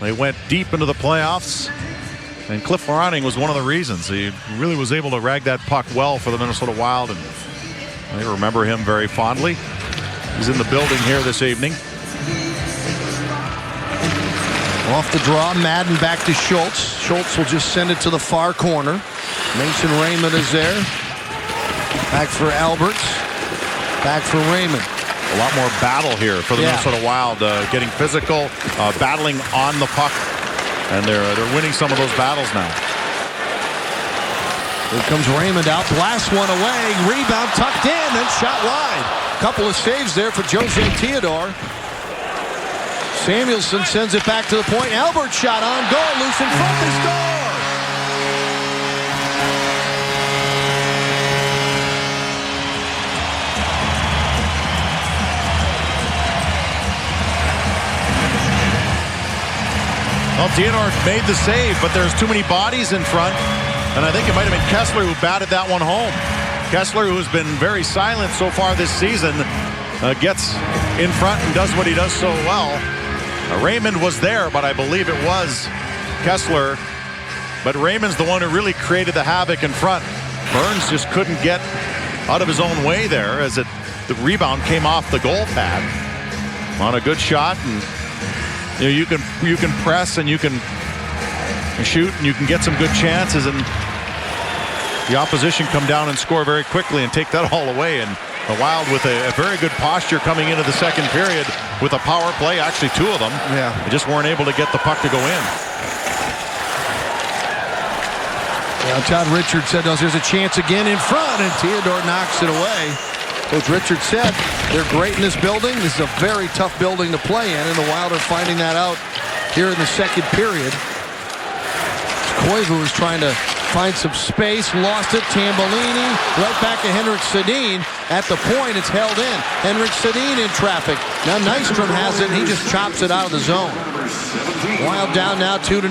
They went deep into the playoffs, and Cliff Ronning was one of the reasons. He really was able to rag that puck well for the Minnesota Wild, and I remember him very fondly. He's in the building here this evening. Off the draw, Madden back to Schultz. Schultz will just send it to the far corner. Mason Raymond is there. Back for Alberts. Back for Raymond. A lot more battle here for the Minnesota Wild, getting physical, battling on the puck, and they're winning some of those battles now. Here comes Raymond out, blasts one away, rebound tucked in, then shot wide. Couple of saves there for Jose Theodore. Samuelson sends it back to the point. Albert shot on goal, loose in front, they score! Well, Theodore made the save, but there's too many bodies in front, and I think it might have been Kessler who batted that one home. Kessler, who's been very silent so far this season, gets in front and does what he does so well. Raymond was there, but I believe it was Kessler. But Raymond's the one who really created the havoc in front. Burns just couldn't get out of his own way there as the rebound came off the goal pad on a good shot. And you can press and you can shoot and you can get some good chances, and the opposition come down and score very quickly and take that all away. And the Wild with a very good posture coming into the second period with a power play, actually two of them. Yeah. They just weren't able to get the puck to go in. Yeah, Todd Richards said there's a chance again in front, and Theodore knocks it away. Coach Richards said they're great in this building. This is a very tough building to play in, and the Wild are finding that out here in the second period. Koivu was trying to find some space, lost it. Tambellini right back to Henrik Sedin. At the point, it's held in. Henrik Sedin in traffic. Now Nystrom has it, and he just chops it out of the zone. Wild down now 2-0.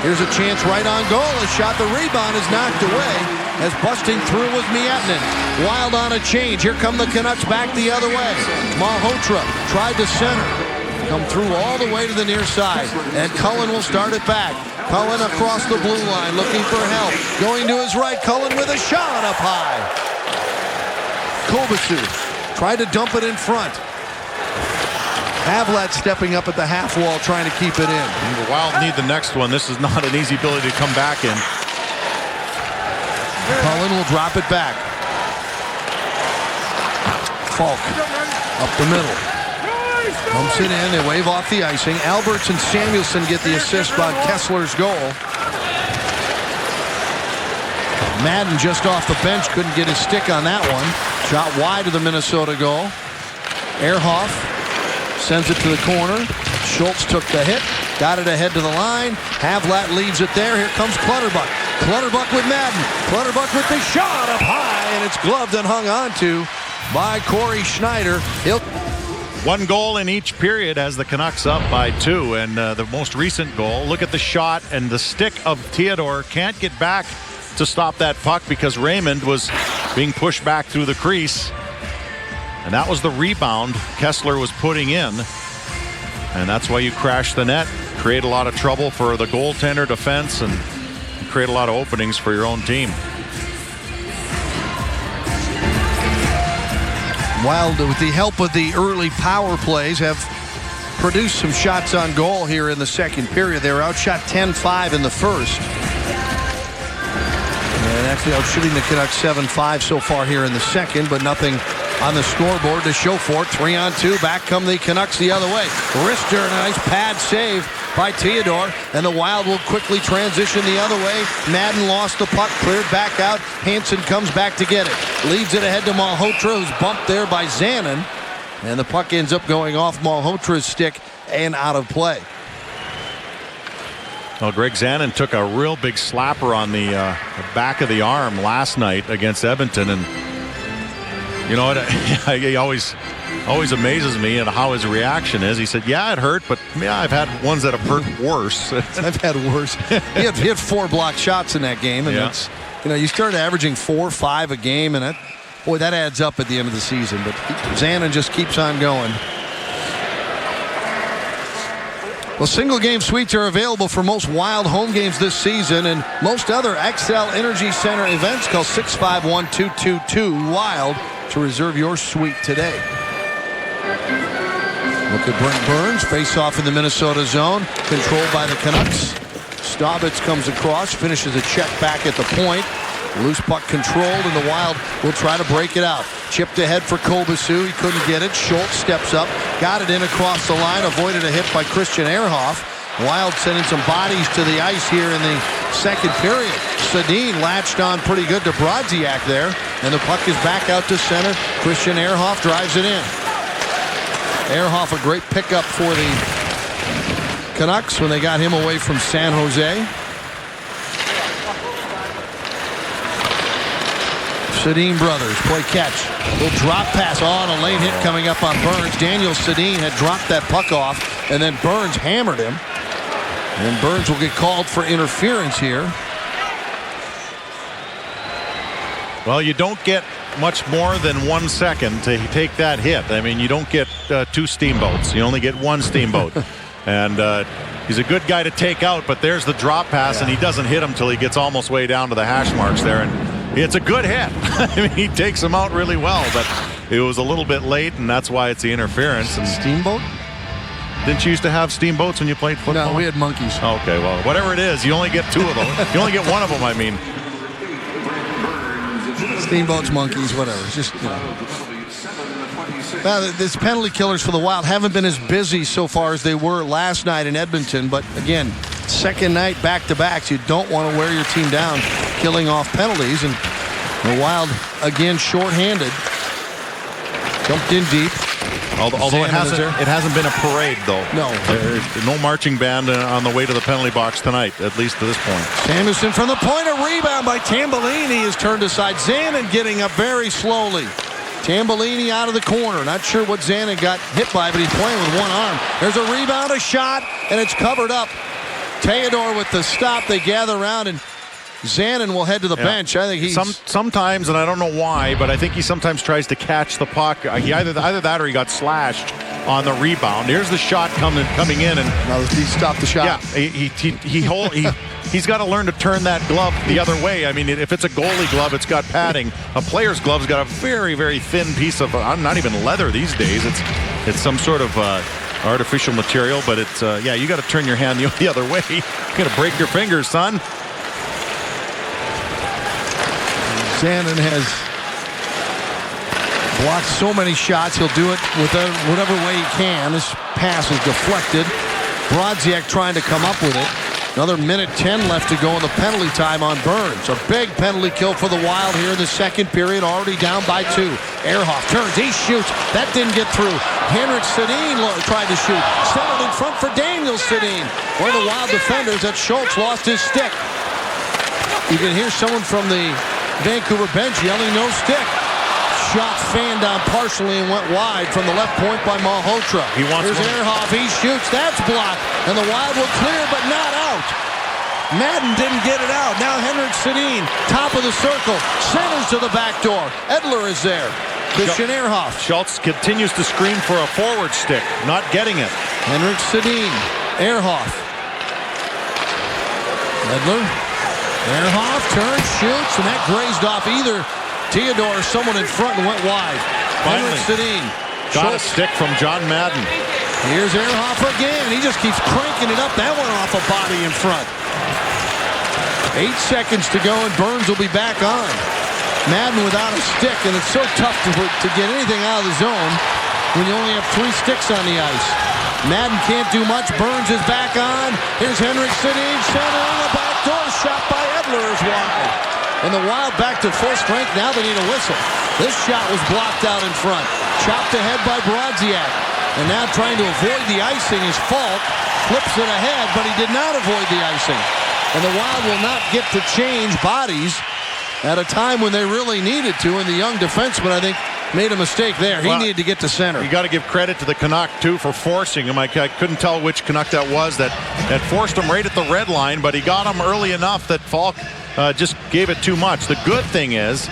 Here's a chance right on goal. A shot, the rebound is knocked away as busting through was Mietnin. Wild on a change. Here come the Canucks back the other way. Malhotra tried to center. come through all the way to the near side. And Cullen will start it back. Cullen across the blue line looking for help. Going to his right, Cullen with a shot up high. Kobasu tried to dump it in front. Havlat stepping up at the half wall trying to keep it in. The Wild need the next one. This is not an easy ability to come back in. Cullen will drop it back. Falk up the middle. Pumps it in. They wave off the icing. Alberts and Samuelson get the assist on Kessler's goal. Madden just off the bench. Couldn't get his stick on that one. Shot wide of the Minnesota goal. Ehrhoff sends it to the corner. Schultz took the hit. Got it ahead to the line. Havlat leaves it there. Here comes Clutterbuck. Clutterbuck with Madden. Clutterbuck with the shot up high. And it's gloved and hung on to by Corey Schneider. One goal in each period as the Canucks up by 2. And the most recent goal, look at the shot and the stick of Theodore can't get back to stop that puck because Raymond was being pushed back through the crease. And that was the rebound Kessler was putting in. And that's why you crash the net, create a lot of trouble for the goaltender defense, and create a lot of openings for your own team. Wild, with the help of the early power plays, have produced some shots on goal here in the second period. They were outshot 10-5 in the first. And actually out shooting the Canucks 7-5 so far here in the second, but nothing on the scoreboard to show for it. 3-on-2. Back come the Canucks the other way. Rister, a nice pad save by Theodore, and the Wild will quickly transition the other way. Madden lost the puck, cleared back out. Hansen comes back to get it. Leads it ahead to Malhotra, who's bumped there by Zanin. And the puck ends up going off Malhotra's stick and out of play. Well, Greg Zanin took a real big slapper on the back of the arm last night against Edmonton, and you know what? He always amazes me at how his reaction is. He said, "Yeah, it hurt, but yeah, I've had ones that have hurt worse." I've had worse. He had 4 blocked shots in that game, and that's, you know, you start averaging 4 or 5 a game, and that adds up at the end of the season. But Zanin just keeps on going. Well, single game suites are available for most Wild home games this season and most other XL Energy Center events. Call 651-222-WILD to reserve your suite today. Look at Brent Burns, face off in the Minnesota zone, controlled by the Canucks. Staubitz comes across, finishes a check back at the point. Loose puck controlled, and the Wild will try to break it out. Chipped ahead for Kobasu. He couldn't get it. Schultz steps up, got it in across the line, avoided a hit by Christian Ehrhoff. Wild sending some bodies to the ice here in the second period. Sedin latched on pretty good to Brodziak there, and the puck is back out to center. Christian Ehrhoff drives it in. Ehrhoff, a great pickup for the Canucks when they got him away from San Jose. Sedin brothers play catch. Little drop pass on a late hit coming up on Burns. Daniel Sedin had dropped that puck off, and then Burns hammered him. And Burns will get called for interference here. Well, you don't get much more than 1 second to take that hit. I mean, you don't get 2 steamboats. You only get 1 steamboat. And he's a good guy to take out, but there's the drop pass, and he doesn't hit him till he gets almost way down to the hash marks there. And it's a good hit. I mean, he takes him out really well, but it was a little bit late, and that's why it's the interference. And Steamboat? Didn't you used to have steamboats when you played football? No, we had monkeys. Okay, well, whatever it is, you only get 2 of them. You only get 1 of them, I mean. Steamboats, monkeys, whatever. It's just, you know. Well, this penalty killers for the Wild haven't been as busy so far as they were last night in Edmonton, but again, second night back-to-backs, you don't want to wear your team down killing off penalties, and the Wild again shorthanded. Jumped in deep. Although it hasn't been a parade, though. No. There's no marching band on the way to the penalty box tonight, at least to this point. Samuelson from the point, a rebound by Tambellini is turned aside. Zanin getting up very slowly. Tambellini out of the corner. Not sure what Zanin got hit by, but he's playing with one arm. There's a rebound, a shot, and it's covered up. Theodore with the stop. They gather around, and Zanin will head to the bench. I think he's sometimes, and I don't know why, but I think he sometimes tries to catch the puck. He either that or he got slashed on the rebound. Here's the shot coming in, and Now he stopped the shot. yeah, he's got to learn to turn that glove the other way. I mean, if it's a goalie glove, it's got padding. A player's glove's got a very, very thin piece of not even leather these days. It's some sort of artificial material, but it's you got to turn your hand the other way. You're gonna break your fingers, son. Zanin has blocked so many shots. He'll do it with whatever way he can. This pass is deflected. Brodziak trying to come up with it. Another minute 10 left to go in the penalty time on Burns. A big penalty kill for the Wild here in the second period, already down by 2. Ehrhoff turns, he shoots. That didn't get through. Henrik Sedin tried to shoot. Settled in front for Daniel Sedin. One of the Wild defenders at Schultz lost his stick. You can hear someone from the Vancouver bench yelling no stick. Shot fanned down partially and went wide from the left point by Malhotra. Here's Ehrhoff. He shoots. That's blocked. And the Wild will clear, but not out. Madden didn't get it out. Now Henrik Sedin, top of the circle. Centers to the back door. Edler is there. Christian Ehrhoff. Schultz continues to scream for a forward stick. Not getting it. Henrik Sedin. Ehrhoff. Edler. Ehrhoff turns, shoots, and that grazed off either Theodore or someone in front and went wide. Finally, Sedin got a stick from John Madden. Here's Ehrhoff again. He just keeps cranking it up. That went off a body in front. 8 seconds to go, and Burns will be back on. Madden without a stick, and it's so tough to get anything out of the zone when you only have 3 sticks on the ice. Madden can't do much. Burns is back on. Here's Henrik Sedin centering a backdoor shot by Edler is wide. And the Wild back to full strength. Now they need a whistle. This shot was blocked out in front. Chopped ahead by Brodziak. And now trying to avoid the icing is Falk. Flips it ahead, but he did not avoid the icing. And the Wild will not get to change bodies at a time when they really needed to. And the young defenseman, I think, made a mistake there. He needed to get to center. You got to give credit to the Canuck, too, for forcing him. I couldn't tell which Canuck that was that forced him right at the red line, but he got him early enough that Falk just gave it too much. The good thing is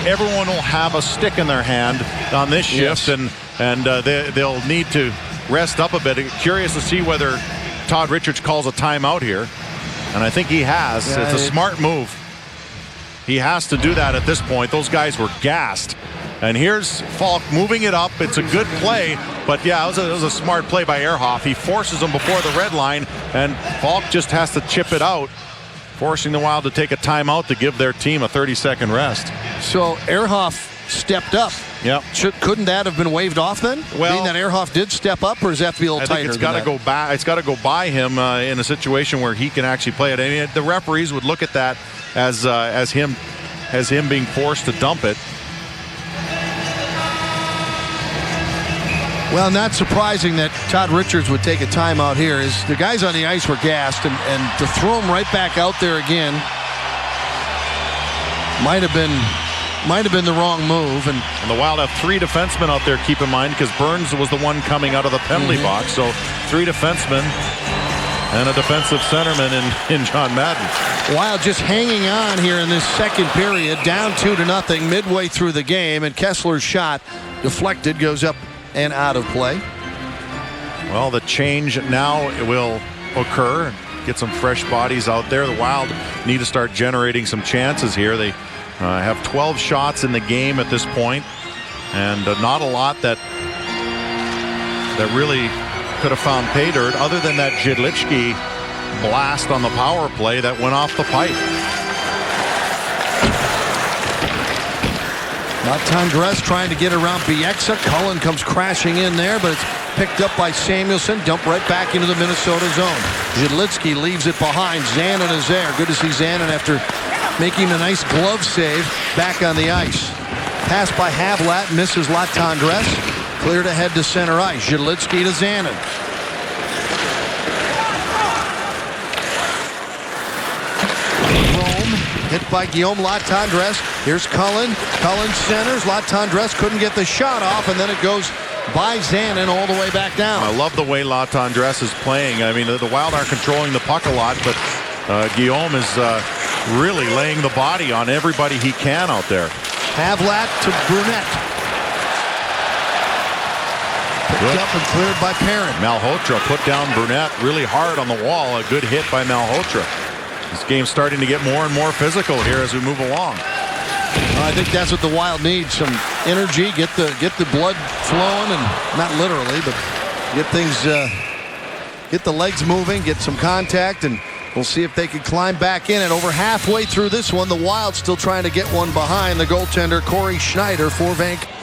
everyone will have a stick in their hand on this shift, and they'll need to rest up a bit. Curious to see whether Todd Richards calls a timeout here, and I think he has. It's a smart move. He has to do that at this point. Those guys were gassed. And here's Falk moving it up. It's a good play, but yeah, it was a smart play by Ehrhoff. He forces him before the red line, and Falk just has to chip it out, forcing the Wild to take a timeout to give their team a 30-second rest. So Ehrhoff stepped up. Yep. Couldn't that have been waved off then? Well, being that Ehrhoff did step up, or does that have to be a little tighter? I think it's got to go back. It's got to go by him in a situation where he can actually play it. I mean, the referees would look at that as him being forced to dump it. Well, not surprising that Todd Richards would take a timeout here. Is the guys on the ice were gassed, and to throw him right back out there again might have been the wrong move. And the Wild have 3 defensemen out there, keep in mind, because Burns was the one coming out of the penalty box. So 3 defensemen and a defensive centerman in John Madden. Wild just hanging on here in this second period, down 2-0 midway through the game, and Kessler's shot deflected, goes up and out of play. Well, the change now will occur. Get some fresh bodies out there. The Wild need to start generating some chances here. They have 12 shots in the game at this point, and not a lot that really could have found pay dirt other than that Jidlichki blast on the power play that went off the pipe. Latendresse trying to get around Bieksa. Cullen comes crashing in there, but it's picked up by Samuelson. Dumped right back into the Minnesota zone. Jidlichki leaves it behind. Zanin is there. Good to see Zanin after making a nice glove save back on the ice. Pass by Havlat, misses Latendresse. Cleared ahead to center ice. Jidlichki to Zanin. Hit by Guillaume Latendresse. Here's Cullen. Cullen centers. Latendresse couldn't get the shot off, and then it goes by Zanin all the way back down. I love the way Latendresse is playing. I mean, the Wild aren't controlling the puck a lot, but Guillaume is really laying the body on everybody he can out there. Havlat to Brunette. Picked up and cleared by Perrin. Malhotra put down Burnett really hard on the wall. A good hit by Malhotra. This game's starting to get more and more physical here as we move along. I think that's what the Wild need. Some energy, get the blood flowing, and not literally, but get things, get the legs moving, get some contact, and we'll see if they can climb back in. And over halfway through this one, the Wild still trying to get one behind the goaltender Corey Schneider for Vancouver.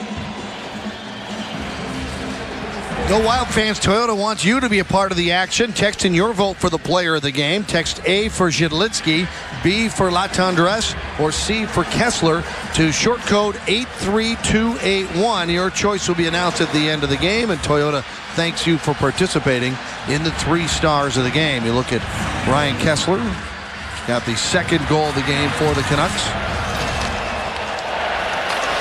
Go Wild fans, Toyota wants you to be a part of the action. Text in your vote for the player of the game. Text A for Zhidlitsky, B for Latendresse, or C for Kessler to short code 83281. Your choice will be announced at the end of the game, and Toyota thanks you for participating in the 3 stars of the game. You look at Ryan Kessler, got the second goal of the game for the Canucks.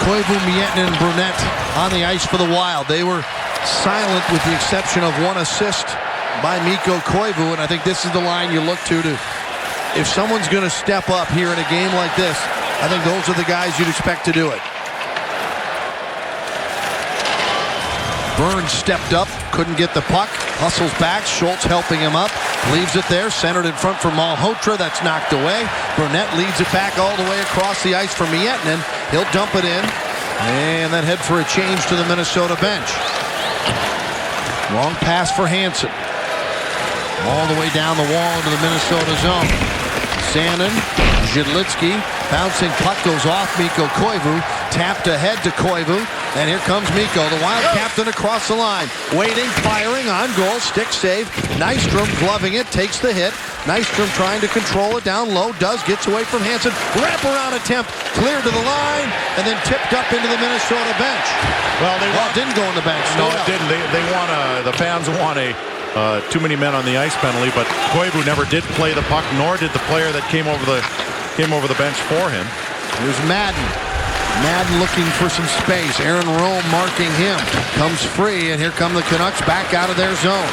Koivu, Miettinen, and Burnett on the ice for the Wild. They were silent with the exception of one assist by Mikko Koivu, and I think this is the line you look to if someone's going to step up here in a game like this. I think those are the guys you'd expect to do it. Burns stepped up, couldn't get the puck, hustles back, Schultz helping him up, leaves it there, centered in front for Malhotra, that's knocked away. Burnett leads it back all the way across the ice for Miettinen. He'll dump it in and then head for a change to the Minnesota bench. Long pass for Hansen. All the way down the wall into the Minnesota zone. Sandin, Zhidlitsky, bouncing puck goes off Mikko Koivu. Tapped ahead to Koivu. And here comes Mikko, the Wild captain across the line. Waiting, firing, on goal, stick save. Nystrom gloving it, takes the hit. Nystrom trying to control it down low, gets away from Hansen. Wraparound attempt, cleared to the line, and then tipped up into the Minnesota bench. Well, it didn't go in the bench. No, it didn't. The fans want a too many men on the ice penalty, but Koivu never did play the puck, nor did the player that came over the bench for him. Here's Madden. Madden looking for some space. Aaron Rome marking him. Comes free, and here come the Canucks back out of their zone.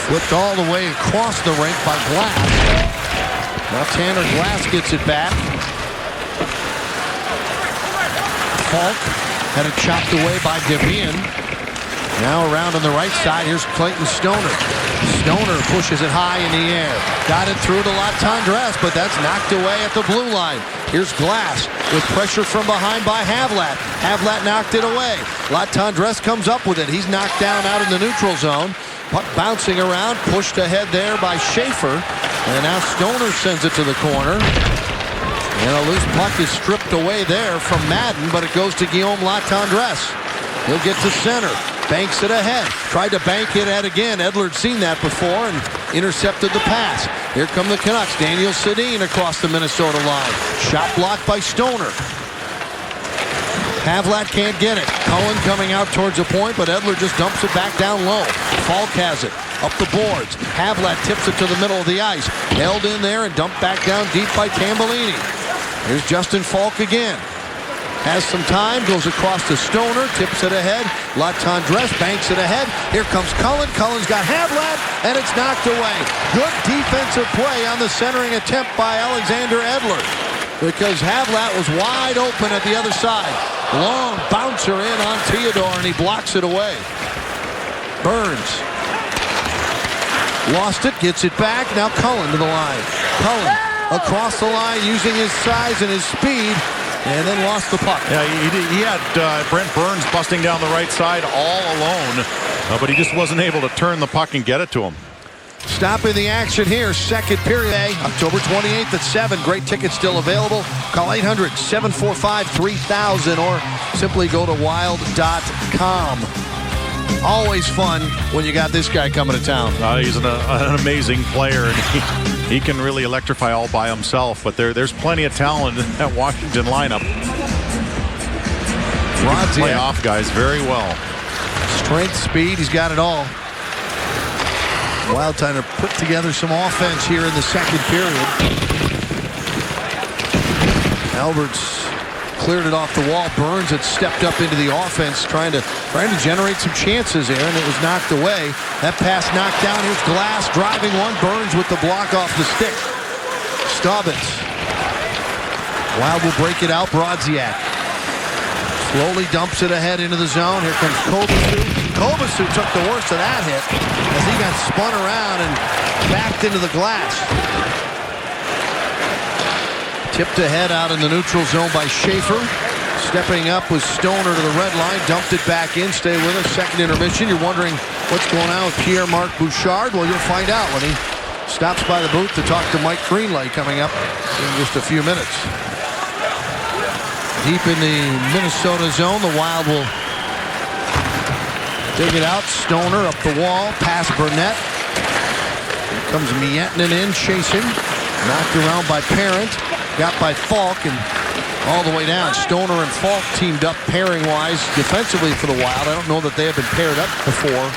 Flipped all the way across the rink by Glass. Now Tanner Glass gets it back. Falk had it chopped away by Devian. Now around on the right side, here's Clayton Stoner. Stoner pushes it high in the air. Got it through to Latendresse, but that's knocked away at the blue line. Here's Glass with pressure from behind by Havlat. Havlat knocked it away. Latendresse comes up with it. He's knocked down out in the neutral zone. Puck bouncing around, pushed ahead there by Schaefer. And now Stoner sends it to the corner. And a loose puck is stripped away there from Madden, but it goes to Guillaume Latendresse. He'll get to center. Banks it ahead. Tried to bank it at again. Edler's seen that before and intercepted the pass. Here come the Canucks. Daniel Sedin across the Minnesota line. Shot blocked by Stoner. Havlat can't get it. Cullen coming out towards the point, but Edler just dumps it back down low. Falk has it. Up the boards. Havlat tips it to the middle of the ice. Held in there and dumped back down deep by Tambellini. Here's Justin Falk again. Has some time, goes across to Stoner, tips it ahead. Latendresse banks it ahead. Here comes Cullen. Cullen's got Havlat, and it's knocked away. Good defensive play on the centering attempt by Alexander Edler, because Havlat was wide open at the other side. Long bouncer in on Theodore, and he blocks it away. Burns. Lost it, gets it back. Now Cullen to the line. Cullen across the line using his size and his speed. And then lost the puck. Yeah, he had Brent Burns busting down the right side all alone, but he just wasn't able to turn the puck and get it to him. Stopping the action here, second period. October 28th at 7. Great tickets still available. Call 800-745-3000 or simply go to wild.com. Always fun when you got this guy coming to town. He's an amazing player, and he can really electrify all by himself, but there's plenty of talent in that Washington lineup. He play off guys very well. Strength, speed, he's got it all. Wild trying to put together some offense here in the second period. Alberts cleared it off the wall. Burns had stepped up into the offense, trying to generate some chances there, and it was knocked away. That pass knocked down. Here's Glass driving one. Burns with the block off the stick. Staubitz. Wild will break it out. Brodziak Slowly dumps it ahead into the zone. Here comes Kovacic. Kovacic took the worst of that hit as he got spun around and backed into the glass. Tipped ahead out in the neutral zone by Schaefer. Stepping up was Stoner to the red line. Dumped it back in. Stay with us. Second intermission. You're wondering what's going on with Pierre-Marc Bouchard. Well, you'll find out when he stops by the booth to talk to Mike Greenlay coming up in just a few minutes. Deep in the Minnesota zone, the Wild will dig it out. Stoner up the wall, past Burnett. Here comes Miettinen in, chasing. Knocked around by Parent. Got by Falk and all the way down. Stoner and Falk teamed up pairing-wise defensively for the Wild. I don't know that they have been paired up before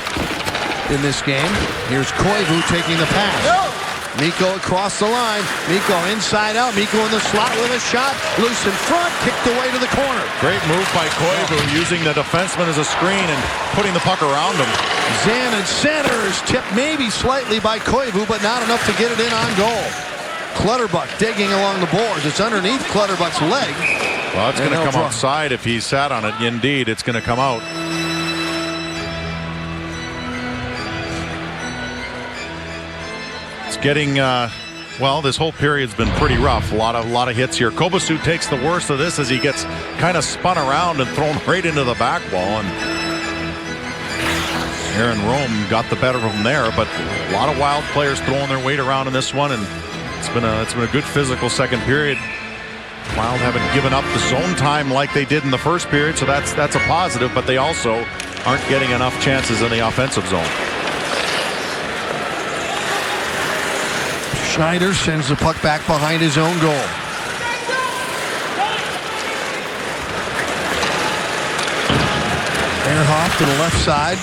in this game. Here's Koivu taking the pass. Mikko across the line. Mikko inside out. Mikko in the slot with a shot. Loose in front. Kicked away to the corner. Great move by Koivu, using the defenseman as a screen and putting the puck around him. Zan in center is tipped maybe slightly by Koivu, but not enough to get it in on goal. Clutterbuck digging along the boards. It's underneath Clutterbuck's leg. Well, it's going to come outside if he sat on it. Indeed, it's going to come out. It's getting, well, this whole period's been pretty rough. A lot of hits here. Kovacic takes the worst of this as he gets kind of spun around and thrown right into the back wall. And Aaron Rome got the better of him there, but a lot of Wild players throwing their weight around in this one, and it's been a good physical second period. Wild haven't given up the zone time like they did in the first period, so that's a positive, but they also aren't getting enough chances in the offensive zone. Schneider sends the puck back behind his own goal. Ehrhoff to the left side.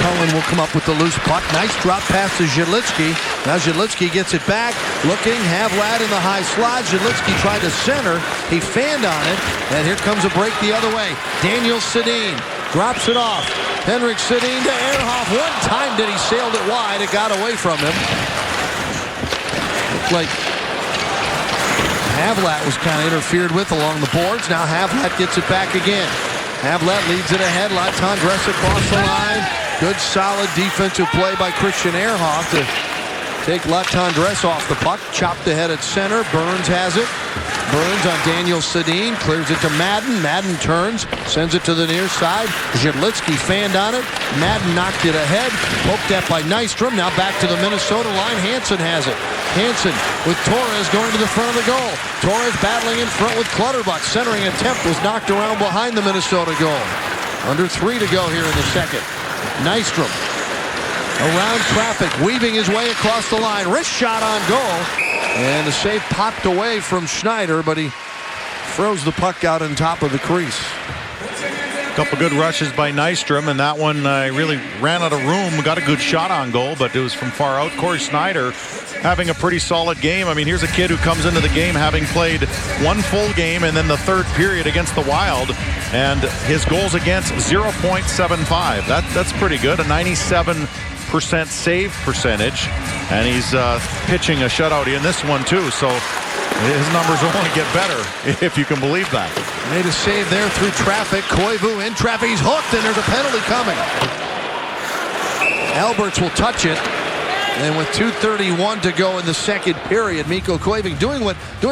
Cullen will come up with the loose puck. Nice drop pass to Zhilitsky. Now Zhilitsky gets it back. Looking, Havlat in the high slot. Zhilitsky tried to center. He fanned on it. And here comes a break the other way. Daniel Sedin drops it off. Henrik Sedin to Ehrhoff. One time did he sailed it wide. It got away from him. Looked like Havlat was kind of interfered with along the boards. Now Havlat gets it back again. Havlat leads it ahead. Latendresse across the line. Good solid defensive play by Christian Ehrhoff to take Latendresse off the puck. Chopped ahead at center. Burns has it. Burns on Daniel Sedin. Clears it to Madden. Madden turns. Sends it to the near side. Zhilitsky fanned on it. Madden knocked it ahead. Poked at by Nystrom. Now back to the Minnesota line. Hansen has it. Hansen with Torres going to the front of the goal. Torres battling in front with Clutterbuck. Centering attempt was knocked around behind the Minnesota goal. Under 3 to go here in the second. Nystrom around traffic, weaving his way across the line. Wrist shot on goal. And the save popped away from Schneider, but he froze the puck out on top of the crease. A couple good rushes by Nystrom, and that one really ran out of room. Got a good shot on goal, but it was from far out. Corey Schneider having a pretty solid game. I mean, here's a kid who comes into the game having played one full game and then the third period against the Wild, and his goals against 0.75. That's pretty good. A 97% save percentage, and he's pitching a shutout in this one too, so his numbers will only get better, if you can believe that. Made a save there through traffic. Koivu in traffic. He's hooked, and there's a penalty coming. Alberts will touch it. And with 2:31 to go in the second period, Mikko Koivu doing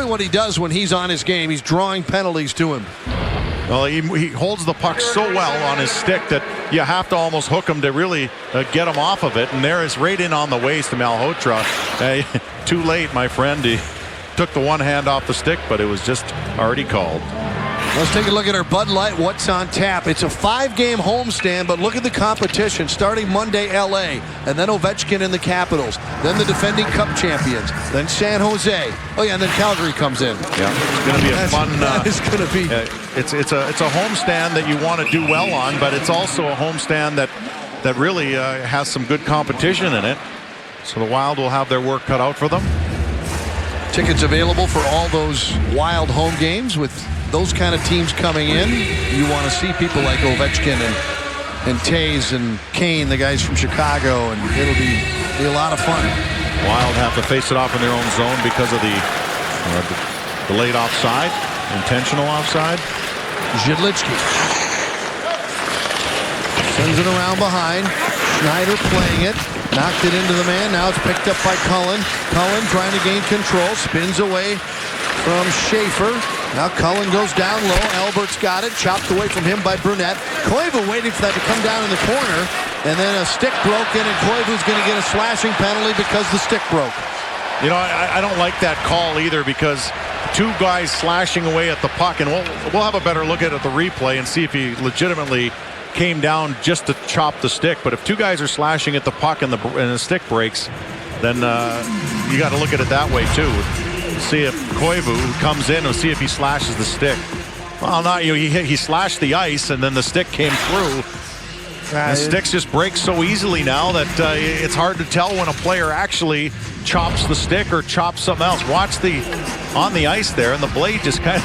what he does when he's on his game. He's drawing penalties to him. Well, he holds the puck so well on his stick that you have to almost hook him to really get him off of it. And there is right in on the waist to Malhotra. Too late, my friend. He took the one hand off the stick, but it was just already called. Let's take a look at our Bud Light What's on Tap. It's a 5-game homestand, but look at the competition. Starting Monday, LA, and then Ovechkin and the Capitals, then the defending Cup champions, then San Jose. Oh yeah, and then Calgary comes in. Yeah, it's going to be a fun. It's going to be. It's a homestand that you want to do well on, but it's also a homestand that really has some good competition in it. So the Wild will have their work cut out for them. Tickets available for all those Wild home games with those kind of teams coming in. You want to see people like Ovechkin and Taves and Kane, the guys from Chicago, and it'll be a lot of fun. Wild have to face it off in their own zone because of the late offside, intentional offside. Zhidlitsky sends it around behind. Schneider playing it. Knocked it into the man. Now it's picked up by Cullen. Cullen trying to gain control. Spins away from Schaefer. Now Cullen goes down low. Albert's got it. Chopped away from him by Brunette. Koivu waiting for that to come down in the corner. And then a stick broke in, and Koivu's going to get a slashing penalty because the stick broke. You know, I don't like that call either, because two guys slashing away at the puck, and we'll have a better look at the replay and see if he legitimately came down just to chop the stick. But if two guys are slashing at the puck and the stick breaks, then you got to look at it that way too. See if Koivu comes in and see if he slashes the stick. Well, not he slashed the ice and then the stick came through. The sticks just break so easily now that it's hard to tell when a player actually chops the stick or chops something else. Watch on the ice there, and the blade just kind of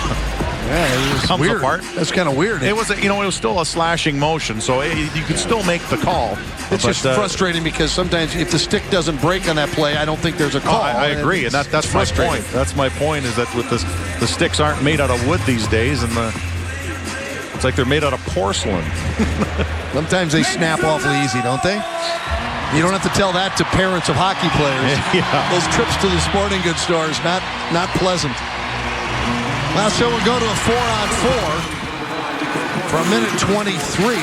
comes weird. apart. That's kind of weird. It was it was still a slashing motion, so you could still make the call. It's just frustrating because sometimes if the stick doesn't break on that play, I don't think there's a call. I agree, and that's my point. That's my point, is that with the sticks aren't made out of wood these days, and it's like they're made out of porcelain. Sometimes they snap awfully easy, don't they? You don't have to tell that to parents of hockey players. Yeah. Those trips to the sporting goods stores, not pleasant. Well, so we'll go to a 4-on-4 for a minute 23.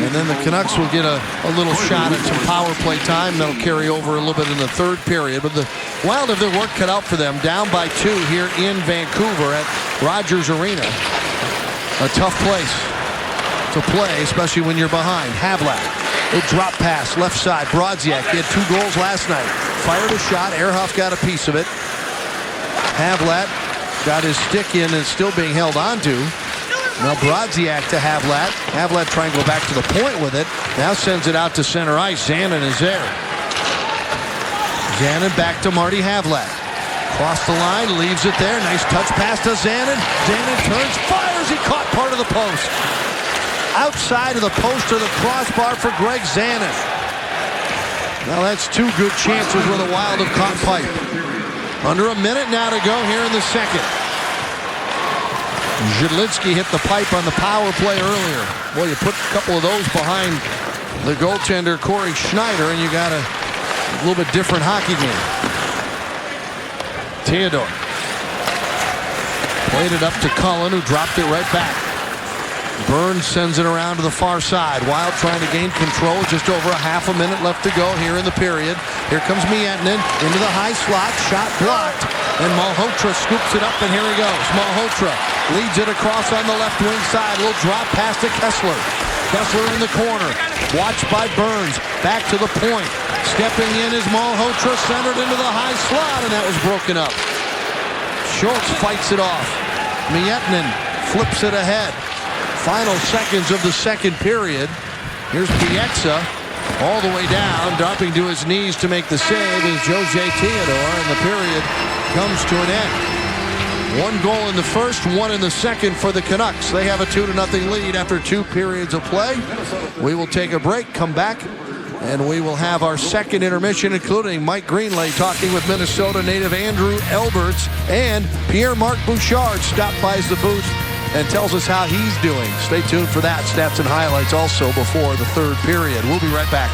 And then the Canucks will get a little shot at some power play time. That'll carry over a little bit in the third period. But the Wild have their work cut out for them. Down by 2 here in Vancouver at Rogers Arena. A tough place to play, especially when you're behind. Havlat, a drop pass, left side. Brodziak, he had 2 goals last night. Fired a shot. Ehrhoff got a piece of it. Havlat got his stick in and still being held onto. Now Brodziak to Havlat. Havlat trying to go back to the point with it. Now sends it out to center ice. Zanin is there. Zanin back to Marty Havlat. Cross the line, leaves it there. Nice touch pass to Zanin. Zanin turns, fires. He caught part of the post. Outside of the post or the crossbar for Greg Zanin. Now that's 2 good chances where the Wild have caught pipe. Under a minute now to go here in the second. Zhidlitsky hit the pipe on the power play earlier. Well, you put a couple of those behind the goaltender Corey Schneider, and you got a little bit different hockey game. Theodore played it up to Cullen, who dropped it right back. Burns sends it around to the far side. Wild trying to gain control. Just over a half a minute left to go here in the period. Here comes Miettinen into the high slot. Shot blocked. And Malhotra scoops it up, and here he goes. Malhotra leads it across on the left wing side. A little drop pass to Kessler. Kessler in the corner. Watched by Burns. Back to the point. Stepping in is Malhotra, centered into the high slot, and that was broken up. Schultz fights it off. Miettinen flips it ahead. Final seconds of the second period. Here's Pieksa all the way down, dropping to his knees to make the save is Jose Theodore, and the period comes to an end. 1 goal in the first, 1 in the second for the Canucks. They have a 2-0 lead after 2 periods of play. We will take a break, come back, and we will have our second intermission, including Mike Greenlay talking with Minnesota native Andrew Alberts, and Pierre-Marc Bouchard stopped by the booth and tells us how he's doing. Stay tuned for that. Stats and highlights also before the third period. We'll be right back.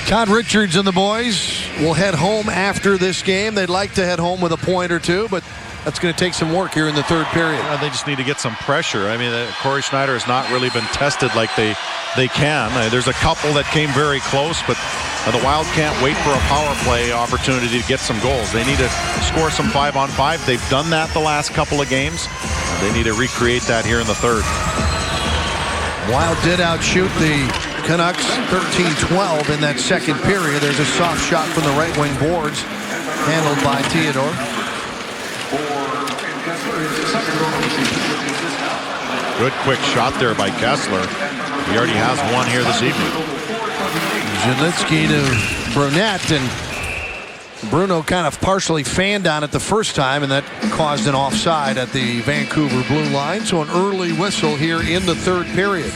Todd Richards and the boys will head home after this game. They'd like to head home with a point or 2, but that's going to take some work here in the third period. They just need to get some pressure. I mean, Corey Schneider has not really been tested like they can. There's a couple that came very close, but the Wild can't wait for a power play opportunity to get some goals. They need to score some 5-on-5. They've done that the last couple of games. They need to recreate that here in the third. Wild did outshoot the Canucks 13-12 in that second period. There's a soft shot from the right wing boards, handled by Theodore. Good quick shot there by Kessler. He already has 1 here this evening. Zhidlitsky to Brunette, and Bruno kind of partially fanned on it the first time, and that caused an offside at the Vancouver blue line. So an early whistle here in the third period.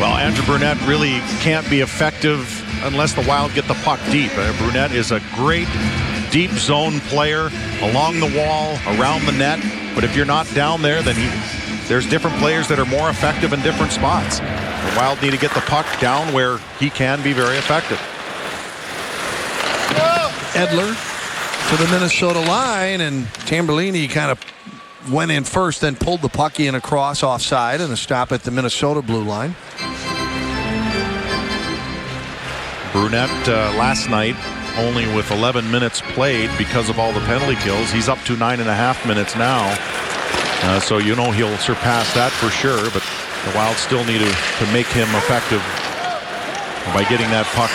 Well, Andrew Brunette really can't be effective unless the Wild get the puck deep. Brunette is a great deep zone player along the wall, around the net. But if you're not down there, then there's different players that are more effective in different spots. The Wild need to get the puck down where he can be very effective. Edler to the Minnesota line, and Tambellini kind of went in first, then pulled the puck in across offside, and a stop at the Minnesota blue line. Brunette last night only with 11 minutes played because of all the penalty kills. He's up to 9.5 minutes now. So you know he'll surpass that for sure, but the Wild still need to make him effective by getting that puck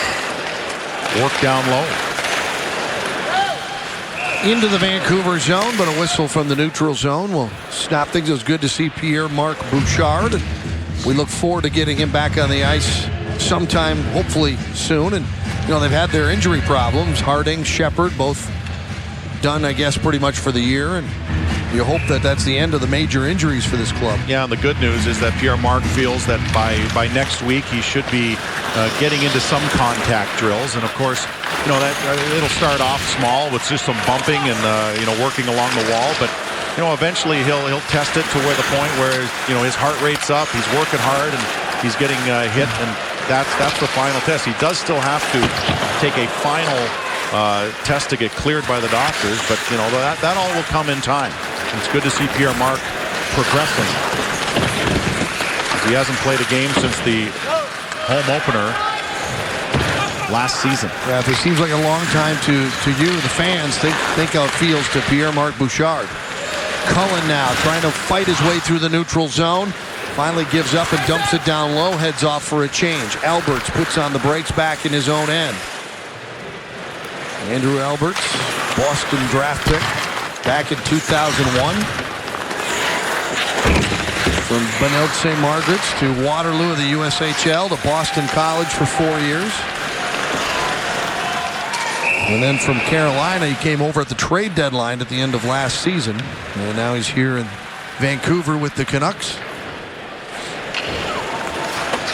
worked down low. Into the Vancouver zone, but a whistle from the neutral zone will stop things. It was good to see Pierre-Marc Bouchard. We look forward to getting him back on the ice sometime, hopefully soon. And you know, they've had their injury problems. Harding, Shepherd, both done, I guess, pretty much for the year. And you hope that that's the end of the major injuries for this club. Yeah, and the good news is that Pierre-Marc feels that by next week he should be getting into some contact drills. And of course, you know, that it'll start off small with just some bumping and you know, working along the wall, but you know, eventually he'll test it to where the point where, you know, his heart rate's up, he's working hard, and he's getting hit, and that's the final test. He does still have to take a final test to get cleared by the doctors, but you know, that all will come in time. It's good to see Pierre-Marc progressing. He hasn't played a game since the home opener last season. Yeah, if it seems like a long time to you, the fans, think how it feels to Pierre-Marc Bouchard. Cullen now trying to fight his way through the neutral zone. Finally gives up and dumps it down low, heads off for a change. Alberts puts on the brakes back in his own end. Andrew Alberts, Boston draft pick back in 2001. From Benilde St. Margaret's to Waterloo of the USHL to Boston College for 4 years. And then from Carolina, he came over at the trade deadline at the end of last season. And now he's here in Vancouver with the Canucks.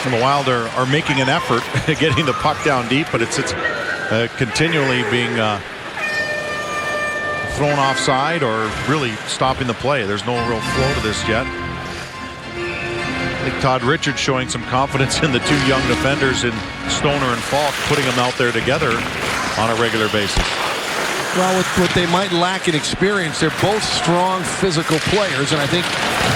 And the Wild are making an effort getting the puck down deep, but it's continually being thrown offside or really stopping the play. There's no real flow to this yet. I think Todd Richards showing some confidence in the two young defenders in Stoner and Falk, putting them out there together on a regular basis. Well, with what they might lack in experience, they're both strong physical players, and I think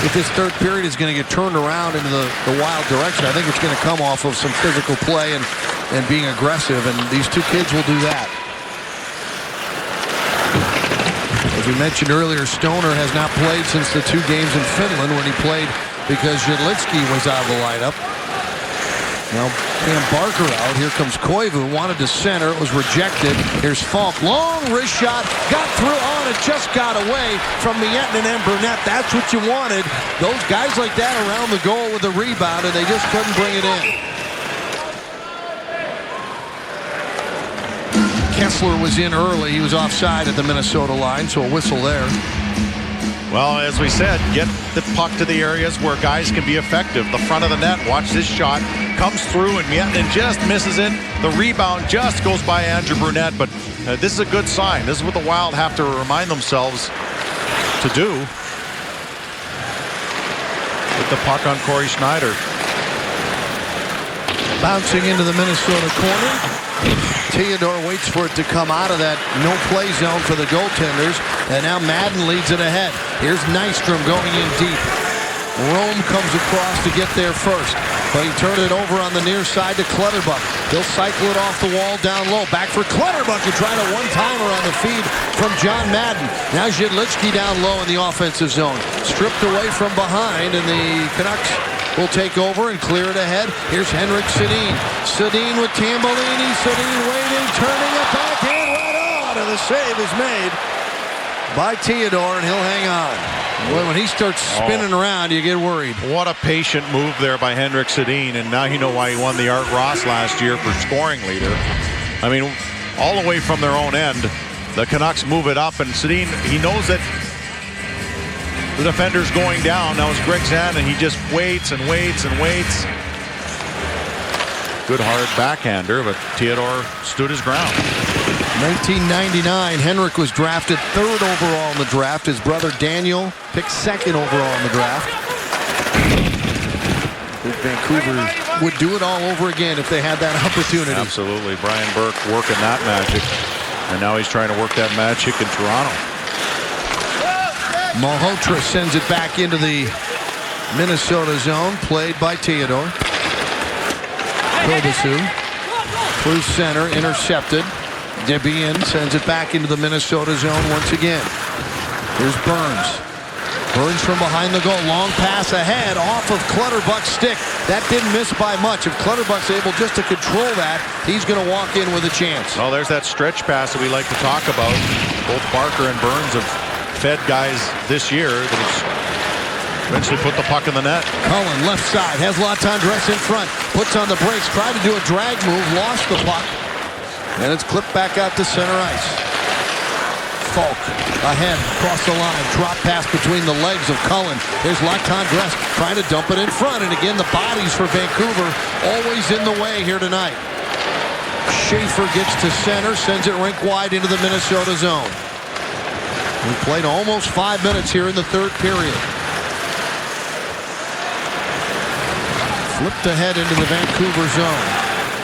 if this third period is going to get turned around into the Wild direction, I think it's going to come off of some physical play and being aggressive, and these two kids will do that. As we mentioned earlier, Stoner has not played since the 2 games in Finland when he played because Zhidlitsky was out of the lineup. Now Cam Barker out. Here comes Koivu. Wanted to center. It was rejected. Here's Falk. Long wrist shot. Got through on it. Just got away from Miettinen and Brunette. That's what you wanted. Those guys like that around the goal with a rebound, and they just couldn't bring it in. Kessler was in early. He was offside at the Minnesota line, so a whistle there. Well, as we said, get the puck to the areas where guys can be effective. The front of the net, watch this shot. Comes through, and Miettinen just misses it. The rebound just goes by Andrew Brunette, but this is a good sign. This is what the Wild have to remind themselves to do. With the puck on Corey Schneider. Bouncing into the Minnesota corner. Theodore waits for it to come out of that no-play zone for the goaltenders. And now Madden leads it ahead. Here's Nystrom going in deep. Rome comes across to get there first. But he turned it over on the near side to Clutterbuck. He'll cycle it off the wall down low. Back for Clutterbuck to try a one-timer on the feed from John Madden. Now Zhidlitsky down low in the offensive zone. Stripped away from behind, and the Canucks will take over and clear it ahead. Here's Henrik Sedin. Sedin with Tambellini. Sedin waiting, turning it backhand right on. And the save is made by Theodore, and he'll hang on. Boy, when he starts spinning around, you get worried. What a patient move there by Henrik Sedin, and now you know why he won the Art Ross last year for scoring leader. I mean, all the way from their own end, the Canucks move it up, and Sedin, he knows that the defender's going down. Now it's Greg Zan, and he just waits and waits and waits. Good hard backhander, but Theodore stood his ground. 1999, Henrik was drafted 3rd overall in the draft. His brother Daniel picked 2nd overall in the draft. Vancouver would do it all over again if they had that opportunity. Absolutely. Brian Burke working that magic, and now he's trying to work that magic in Toronto. Malhotra sends it back into the Minnesota zone, played by Theodore. Kobasu through center, intercepted. Debian sends it back into the Minnesota zone once again. Here's Burns. Burns from behind the goal. Long pass ahead off of Clutterbuck's stick. That didn't miss by much. If Clutterbuck's able just to control that, he's going to walk in with a chance. Well, there's that stretch pass that we like to talk about. Both Barker and Burns have fed guys this year that has eventually put the puck in the net. Cullen left side has Latendresse in front. Puts on the brakes. Tried to do a drag move. Lost the puck. And it's clipped back out to center ice. Falk ahead across the line. Drop pass between the legs of Cullen. There's Latendresse trying to dump it in front. And again, the bodies for Vancouver always in the way here tonight. Schaefer gets to center. Sends it rink wide into the Minnesota zone. We played almost 5 minutes here in the 3rd period. Flipped ahead into the Vancouver zone.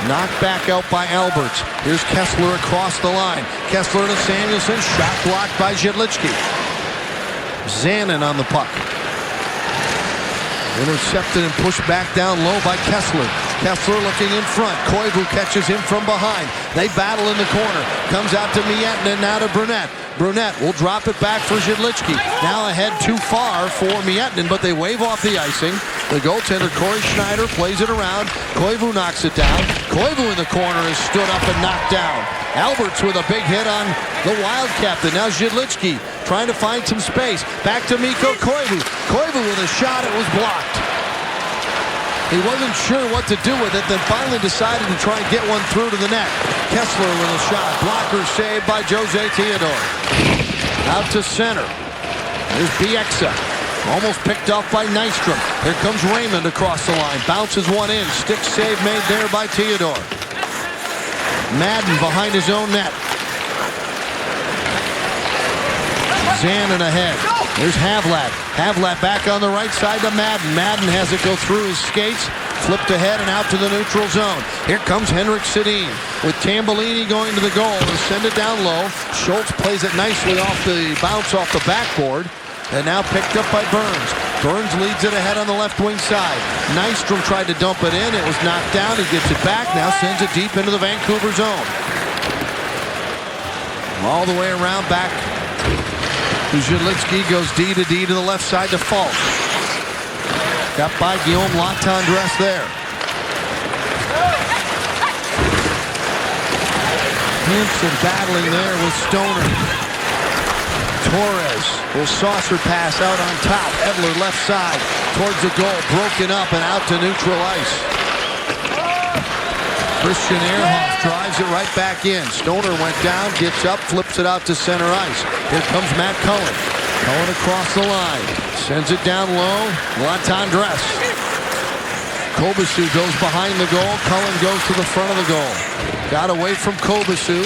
Knocked back out by Alberts. Here's Kessler across the line. Kessler to Samuelson. Shot blocked by Zhidlitsky. Zanin on the puck. Intercepted and pushed back down low by Kessler. Kessler looking in front. Koivu catches him from behind. They battle in the corner. Comes out to Miettinen, now to Brunette. Brunette will drop it back for Zhidlitsky. Now ahead too far for Miettinen, but they wave off the icing. The goaltender, Corey Schneider, plays it around. Koivu knocks it down. Koivu in the corner is stood up and knocked down. Alberts with a big hit on the Wild captain. Now Zhidlitsky trying to find some space. Back to Mikko Koivu. Koivu with a shot. It was blocked. He wasn't sure what to do with it, then finally decided to try and get one through to the net. Kessler with a shot. Blocker saved by Jose Theodore. Out to center. There's Bieksa. Almost picked off by Nystrom. Here comes Raymond across the line. Bounces one in. Stick save made there by Theodore. Madden behind his own net. Zanin ahead. There's Havlat. Havlat back on the right side to Madden. Madden has it go through his skates. Flipped ahead and out to the neutral zone. Here comes Henrik Sedin with Tambellini going to the goal. They send it down low. Schultz plays it nicely off the bounce off the backboard. And now picked up by Burns. Burns leads it ahead on the left wing side. Nystrom tried to dump it in. It was knocked down. He gets it back. Now sends it deep into the Vancouver zone. All the way around back. Zhidlitsky goes D to the left side to Falk. Got by Guillaume Latendresse there. Hampson battling there with Stoner. Torres will saucer pass out on top. Edler left side towards the goal. Broken up and out to neutral ice. Christian Ehrhoff drives it right back in. Stoner went down, gets up, flips it out to center ice. Here comes Matt Cullen. Cullen across the line. Sends it down low. Latendresse. Kobasu goes behind the goal. Cullen goes to the front of the goal. Got away from Kobasu.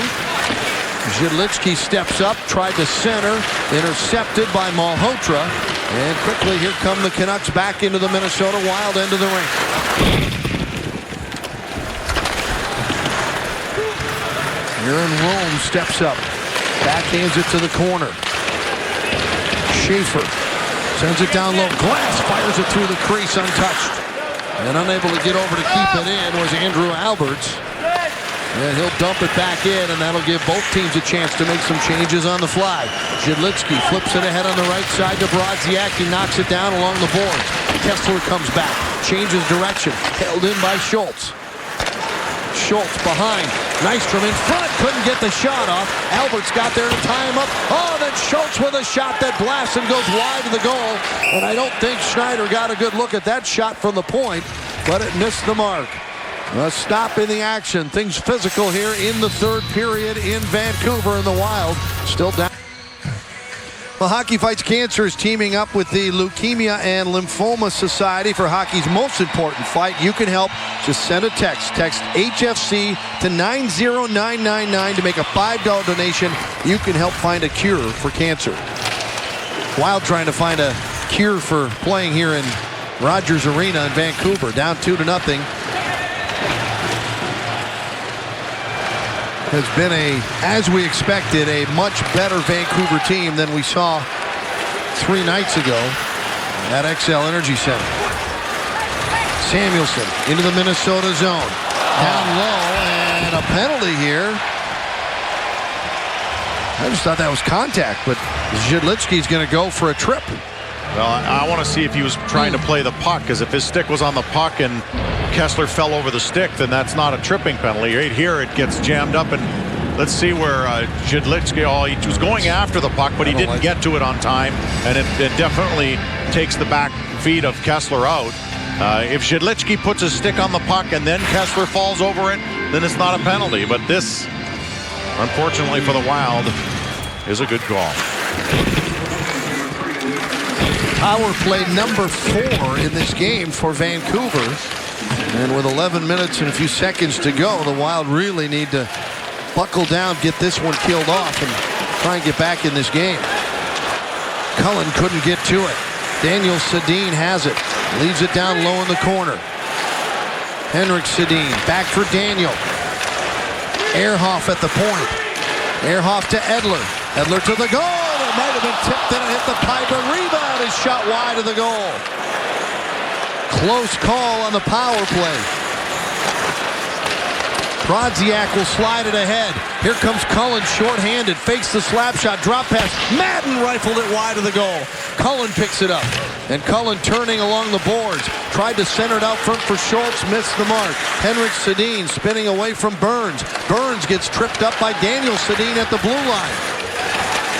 Zhidlitsky steps up, tried to center, intercepted by Malhotra. And quickly here come the Canucks back into the Minnesota Wild end of the rink. Aaron Rome steps up, backhands it to the corner. Schaefer sends it down low. Glass fires it through the crease untouched. And unable to get over to keep it in was Andrew Alberts. And he'll dump it back in, and that'll give both teams a chance to make some changes on the fly. Zhidlitsky flips it ahead on the right side to Brodziak. He knocks it down along the boards. Kessler comes back, changes direction, held in by Schultz. Schultz behind. Nystrom in front, couldn't get the shot off. Alberts got there to tie him up. Oh, then Schultz with a shot that blasts and goes wide of the goal. And I don't think Schneider got a good look at that shot from the point, but it missed the mark. A stop in the action. Things physical here in the third period in Vancouver, and the Wild still down. Well, Hockey Fights Cancer is teaming up with the Leukemia and Lymphoma Society for hockey's most important fight. You can help. Just send a text. Text HFC to 90999 to make a $5 donation. You can help find a cure for cancer. Wild trying to find a cure for playing here in Rogers Arena in Vancouver. Down 2-0. Has been as we expected, a much better Vancouver team than we saw 3 nights ago at XL Energy Center. Samuelson into the Minnesota zone. Down low, and a penalty here. I just thought that was contact, but Zhidlitsky's going to go for a trip. Well, I want to see if he was trying to play the puck, because if his stick was on the puck and Kessler fell over the stick, then that's not a tripping penalty. Right here, it gets jammed up, and let's see where Zhidlitsky, he was going after the puck, but he didn't get to it on time, and it definitely takes the back feet of Kessler out. If Zhidlitsky puts his stick on the puck and then Kessler falls over it, then it's not a penalty. But this, unfortunately for the Wild, is a good call. Power play number 4 in this game for Vancouver. And with 11 minutes and a few seconds to go, the Wild really need to buckle down, get this one killed off, and try and get back in this game. Cullen couldn't get to it. Daniel Sedin has it. Leaves it down low in the corner. Henrik Sedin back for Daniel. Ehrhoff at the point. Ehrhoff to Edler. Edler to the goal. It might have been tipped and it hit the pipe. A rebound is shot wide of the goal. Close call on the power play. Brodziak will slide it ahead. Here comes Cullen short-handed. Fakes the slap shot. Drop pass. Madden rifled it wide of the goal. Cullen picks it up. And Cullen turning along the boards. Tried to center it out front for Schultz. Missed the mark. Henrik Sedin spinning away from Burns. Burns gets tripped up by Daniel Sedin at the blue line.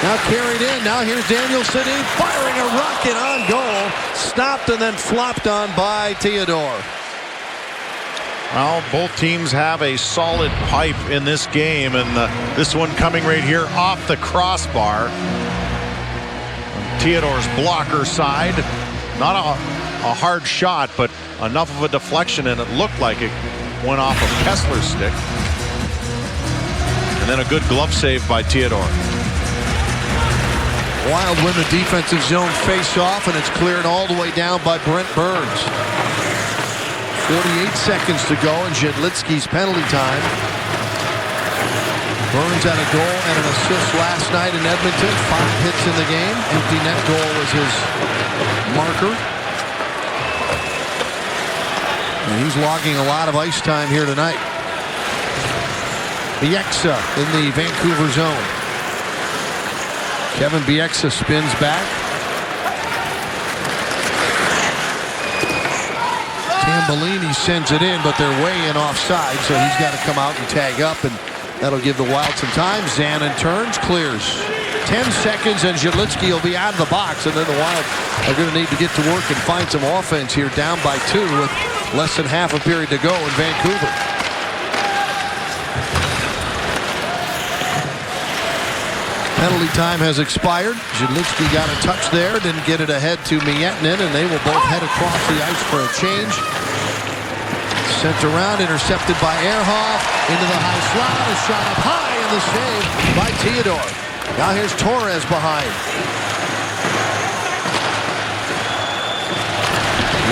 Now carried in. Now here's Daniel Sedin firing a rocket on goal. Stopped and then flopped on by Theodore. Well, both teams have a solid pipe in this game, and this one coming right here off the crossbar. Theodore's blocker side. Not a hard shot, but enough of a deflection, and it looked like it went off of Kessler's stick. And then a good glove save by Theodore. Wild win the defensive zone face-off, and it's cleared all the way down by Brent Burns. 48 seconds to go in Zhidlitsky's penalty time. Burns had a goal and an assist last night in Edmonton. 5 hits in the game. Empty net goal was his marker. And he's logging a lot of ice time here tonight. Bieksa in the Vancouver zone. Kevin Bieksa spins back. Tambellini sends it in, but they're way in offside, so he's got to come out and tag up, and that'll give the Wild some time. Zanin turns, clears. 10 seconds, and Zhidlitsky will be out of the box, and then the Wild are going to need to get to work and find some offense here, down by 2 with less than half a period to go in Vancouver. Penalty time has expired. Zhidlitsky got a touch there, didn't get it ahead to Miettinen, and they will both head across the ice for a change. Sent around, intercepted by Ehrhoff, into the high slot, a shot up high, and the save by Theodore. Now here's Torres behind.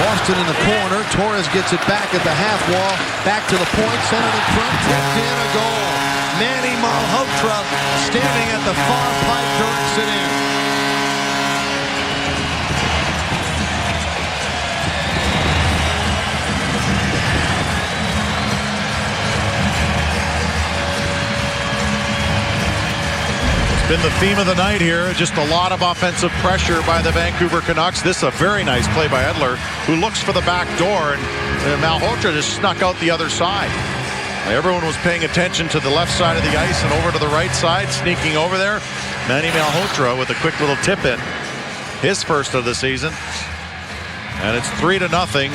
Lost it in the corner. Torres gets it back at the half wall, back to the point, centered in front, tipped in, a goal. Manny Malhotra standing at the far pipe, directs it in. It's been the theme of the night here. Just a lot of offensive pressure by the Vancouver Canucks. This is a very nice play by Edler, who looks for the back door, and Malhotra just snuck out the other side. Everyone was paying attention to the left side of the ice and over to the right side, sneaking over there. Manny Malhotra with a quick little tip in, his first of the season. And it's 3-0.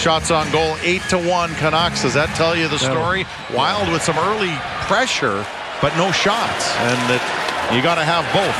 Shots on goal, 8-1 Canucks. Does that tell you the story? Wild with some early pressure, but no shots. And you got to have both.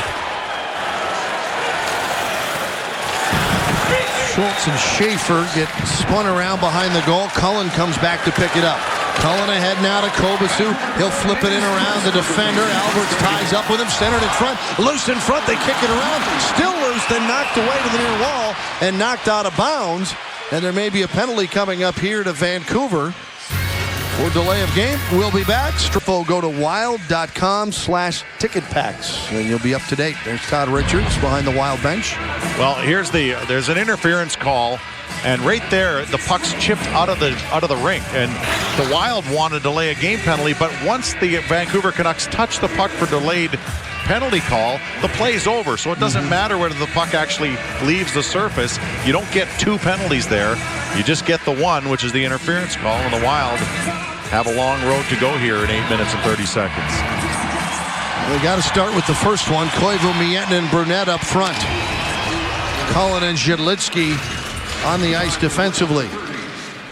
Schultz and Schaefer get spun around behind the goal. Cullen comes back to pick it up. Cullen ahead now to Kobasu. He'll flip it in around the defender. Alberts ties up with him, centered in front. Loose in front, they kick it around. Still loose, then knocked away to the near wall and knocked out of bounds. And there may be a penalty coming up here to Vancouver for delay of game. We'll be back. Strippo, go to wild.com/ticket packs and you'll be up to date. There's Todd Richards behind the Wild bench. Well, there's an interference call, and right there the puck's chipped out of the rink, and the Wild want to delay a game penalty, but once the Vancouver Canucks touch the puck for delayed penalty call, the play's over. So it doesn't matter whether the puck actually leaves the surface. You don't get two penalties there. You just get the one, which is the interference call, and the Wild have a long road to go here in 8 minutes and 30 seconds. We got to start with the first one. Koivu, Mietin, and Brunette up front. Cullen and Zhidlitsky on the ice defensively.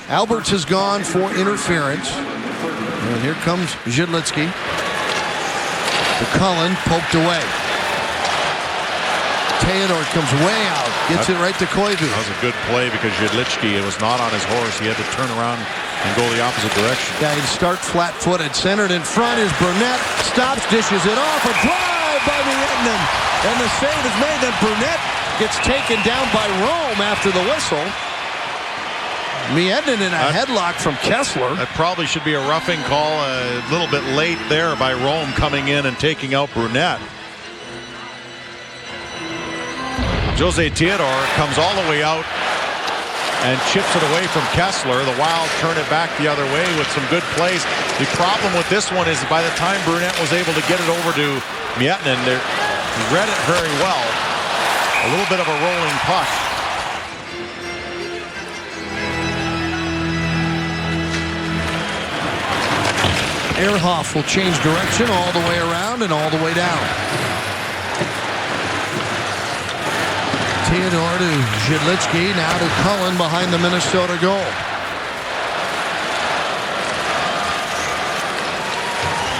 Alberts has gone for interference. And here comes Zhidlitsky. The Cullen poked away. Theodore comes way out. Gets it right to Koivu. That was a good play because Zhidlitsky was not on his horse. He had to turn around and go the opposite direction. Yeah, he'd start flat-footed. Centered in front is Brunette. Stops, dishes it off. A drive by Mietin. And the save is made. Then Brunette gets taken down by Rome after the whistle. Mietin in a headlock from Kessler. That probably should be a roughing call. A little bit late there by Rome coming in and taking out Brunette. Jose Theodore comes all the way out and chips it away from Kessler. The Wild turn it back the other way with some good plays. The problem with this one is by the time Brunette was able to get it over to Mietin, he read it very well. A little bit of a rolling puck. Ehrhoff will change direction all the way around and all the way down. Theodore to Zhidlitsky, now to Cullen behind the Minnesota goal.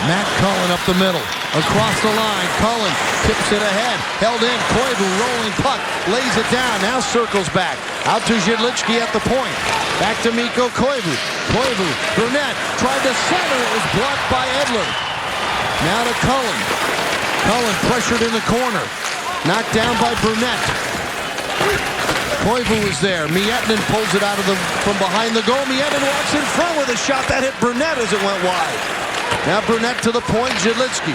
Matt Cullen up the middle. Across the line, Cullen tips it ahead. Held in, Koivu rolling puck, lays it down, now circles back. Out to Zhidlitsky at the point. Back to Mikko Koivu. Koivu, Brunette tried to center, it was blocked by Edler. Now to Cullen. Cullen pressured in the corner. Knocked down by Brunette. Koivu is there. Mietin pulls it out from behind the goal. Mietin walks in front with a shot that hit Brunette as it went wide. Now Brunette to the point, Zhidlitsky.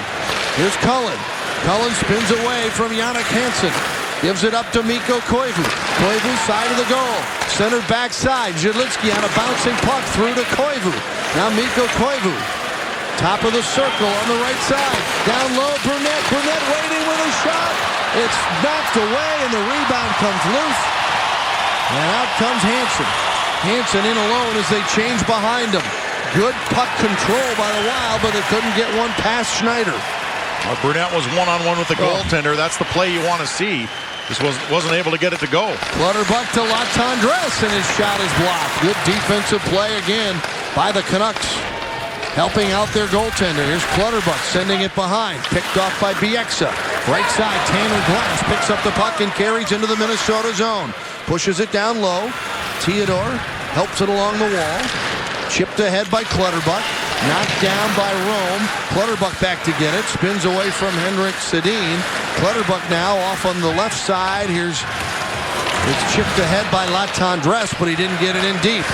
Here's Cullen. Cullen spins away from Jannik Hansen. Gives it up to Mikko Koivu. Koivu side of the goal. Centered backside. Zhidlitsky on a bouncing puck through to Koivu. Now Mikko Koivu. Top of the circle on the right side. Down low, Brunette. Brunette waiting with a shot. It's knocked away and the rebound comes loose. And out comes Hansen. Hansen in alone as they change behind him. Good puck control by the Wild, but they couldn't get one past Schneider. Well, Brunette was one-on-one with the goaltender. That's the play you want to see. Just wasn't able to get it to go. Clutterbuck to Latendresse, and his shot is blocked. Good defensive play again by the Canucks. Helping out their goaltender. Here's Clutterbuck sending it behind. Picked off by Bieksa. Right side, Tanner Glass picks up the puck and carries into the Minnesota zone. Pushes it down low. Theodore helps it along the wall. Chipped ahead by Clutterbuck. Knocked down by Rome. Clutterbuck back to get it. Spins away from Henrik Sedin. Clutterbuck now off on the left side. It's chipped ahead by Latendresse, but he didn't get it in deep.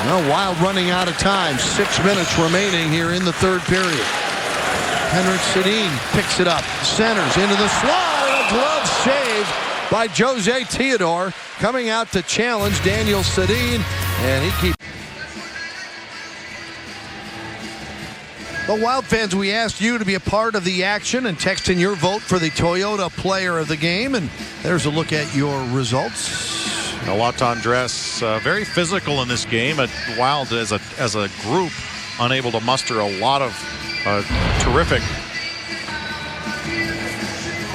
Well, Wild running out of time. 6 minutes remaining here in the third period. Henrik Sedin picks it up. Centers into the slot. A glove save by Jose Theodore. Coming out to challenge Daniel Sedin. And he keeps... Well, Wild fans, we asked you to be a part of the action and text in your vote for the Toyota Player of the Game. And there's a look at your results. Latendresse very physical in this game. Wild as a group unable to muster a lot of terrific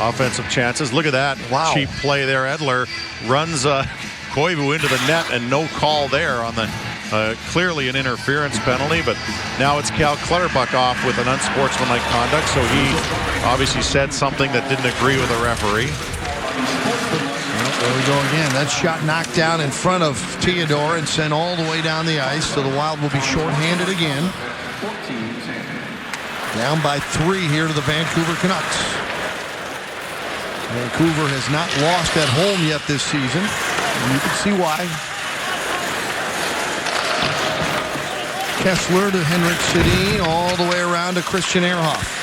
offensive chances. Look at that. Wow. Cheap play there. Edler runs Koivu into the net, and no call there on the clearly an interference penalty. But now it's Cal Clutterbuck off with an unsportsmanlike conduct, so he obviously said something that didn't agree with the referee. There we go again. That shot knocked down in front of Theodore and sent all the way down the ice. So the Wild will be shorthanded again. Down by 3 here to the Vancouver Canucks. Vancouver has not lost at home yet this season, and you can see why. Kessler to Henrik Sedin, all the way around to Christian Ehrhoff.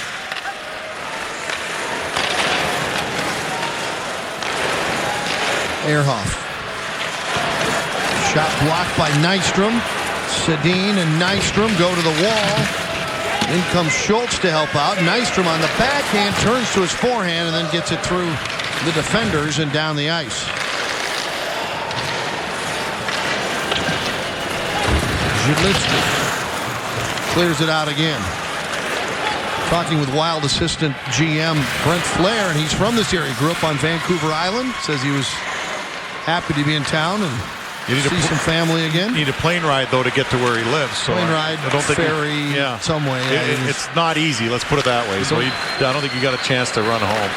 Ehrhoff. Shot blocked by Nystrom. Sedin and Nystrom go to the wall. In comes Schultz to help out. Nystrom on the backhand turns to his forehand and then gets it through the defenders and down the ice. Zhidlitsky clears it out again. Talking with Wild assistant GM Brent Flair, and he's from this area. Grew up on Vancouver Island. Says he was happy to be in town and see some family again. Need a plane ride though to get to where he lives. So plane ride, I don't think ferry, some way. It's not easy. Let's put it that way. So I don't think you got a chance to run home.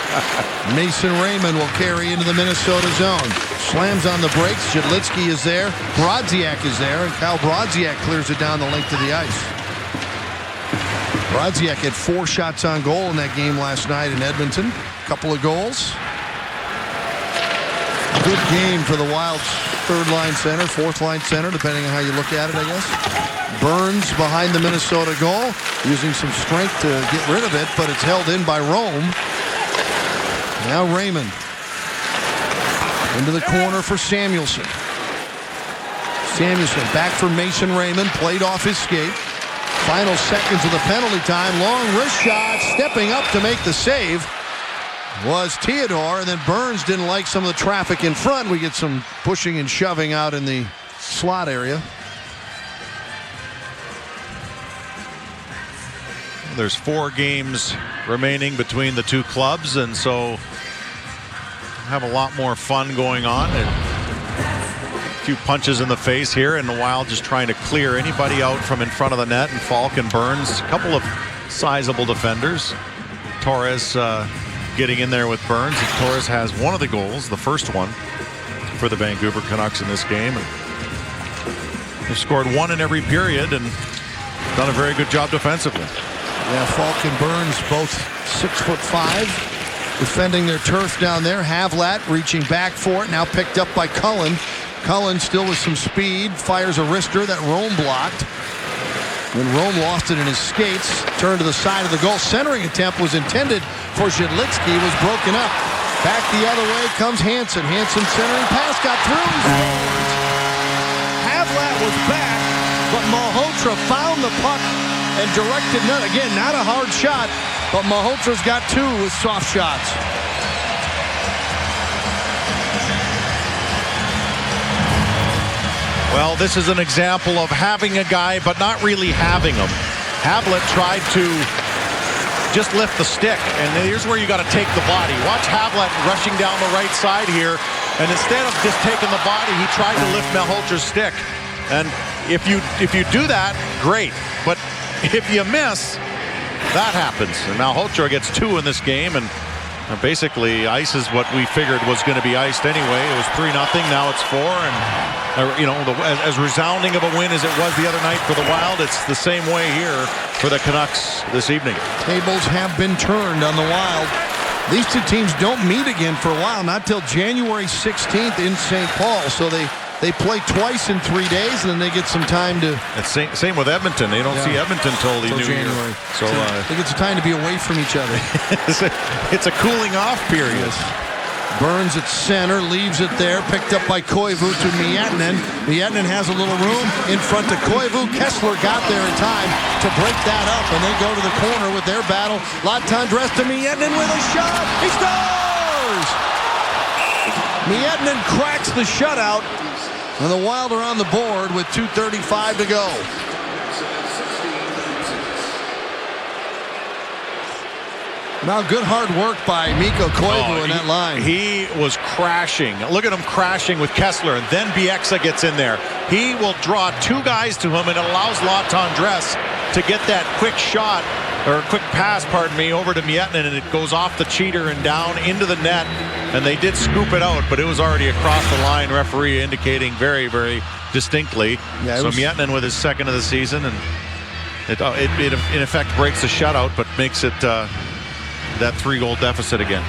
Mason Raymond will carry into the Minnesota zone. Slams on the brakes. Zhidlitsky is there. Brodziak is there, and Kyle Brodziak clears it down the length of the ice. Brodziak had 4 shots on goal in that game last night in Edmonton. A couple of goals. Good game for the Wild's third-line center, fourth-line center, depending on how you look at it, I guess. Burns behind the Minnesota goal, using some strength to get rid of it, but it's held in by Rome. Now Raymond. Into the corner for Samuelson. Samuelson back for Mason Raymond, played off his skate. Final seconds of the penalty time. Long wrist shot, stepping up to make the save was Theodore, and then Burns didn't like some of the traffic in front. We get some pushing and shoving out in the slot area. There's 4 games remaining between the two clubs, and so have a lot more fun going on. And a few punches in the face here, and the Wild just trying to clear anybody out from in front of the net. And Falk and Burns, a couple of sizable defenders. Torres getting in there with Burns, and Torres has one of the goals, the first one for the Vancouver Canucks in this game. And they've scored 1 in every period and done a very good job defensively. Yeah, Falk and Burns both 6'5", defending their turf down there. Havlat reaching back for it, now picked up by Cullen. Cullen still with some speed, fires a wrister that Rome blocked. When Rome lost it in his skates, turned to the side of the goal. Centering attempt was intended for Zhidlitsky, was broken up. Back the other way comes Hansen. Hansen centering pass, got through. Havlat was back, but Malhotra found the puck and directed none. Again, not a hard shot, but Malhotra's got 2 with soft shots. Well, this is an example of having a guy, but not really having him. Havlat tried to just lift the stick, and here's where you got to take the body. Watch Havlat rushing down the right side here, and instead of just taking the body, he tried to lift Malhotra's stick. And if you do that, great. But if you miss, that happens. And Malhotra gets 2 in this game, and basically ices what we figured was going to be iced anyway. It was 3-0. Now it's 4, and as resounding of a win as it was the other night for the Wild, it's the same way here for the Canucks this evening. Tables have been turned on the Wild. These two teams don't meet again for a while, not till January 16th in St. Paul. So they play twice in 3 days, and then they get some time to. It's same with Edmonton. They don't see Edmonton till the new January. Year. So they get some time to be away from each other. it's a cooling off period. Yes. Burns at center, leaves it there, picked up by Koivu to Miettinen. Miettinen has a little room in front to Koivu. Kessler got there in time to break that up, and they go to the corner with their battle. Latendresse to Miettinen with a shot. He scores! Miettinen cracks the shutout, and the Wild are on the board with 2:35 to go. Now, good hard work by Mikko Koivu in that line. He was crashing. Look at him crashing with Kessler, and then Bieksa gets in there. He will draw two guys to him, and it allows Latendresse to get that quick shot, or quick pass, pardon me, over to Miettinen, and it goes off the cheater and down into the net. And they did scoop it out, but it was already across the line. Referee indicating very, very distinctly. So Miettinen with his second of the season, and it in effect breaks the shutout, but makes it that 3-goal deficit again.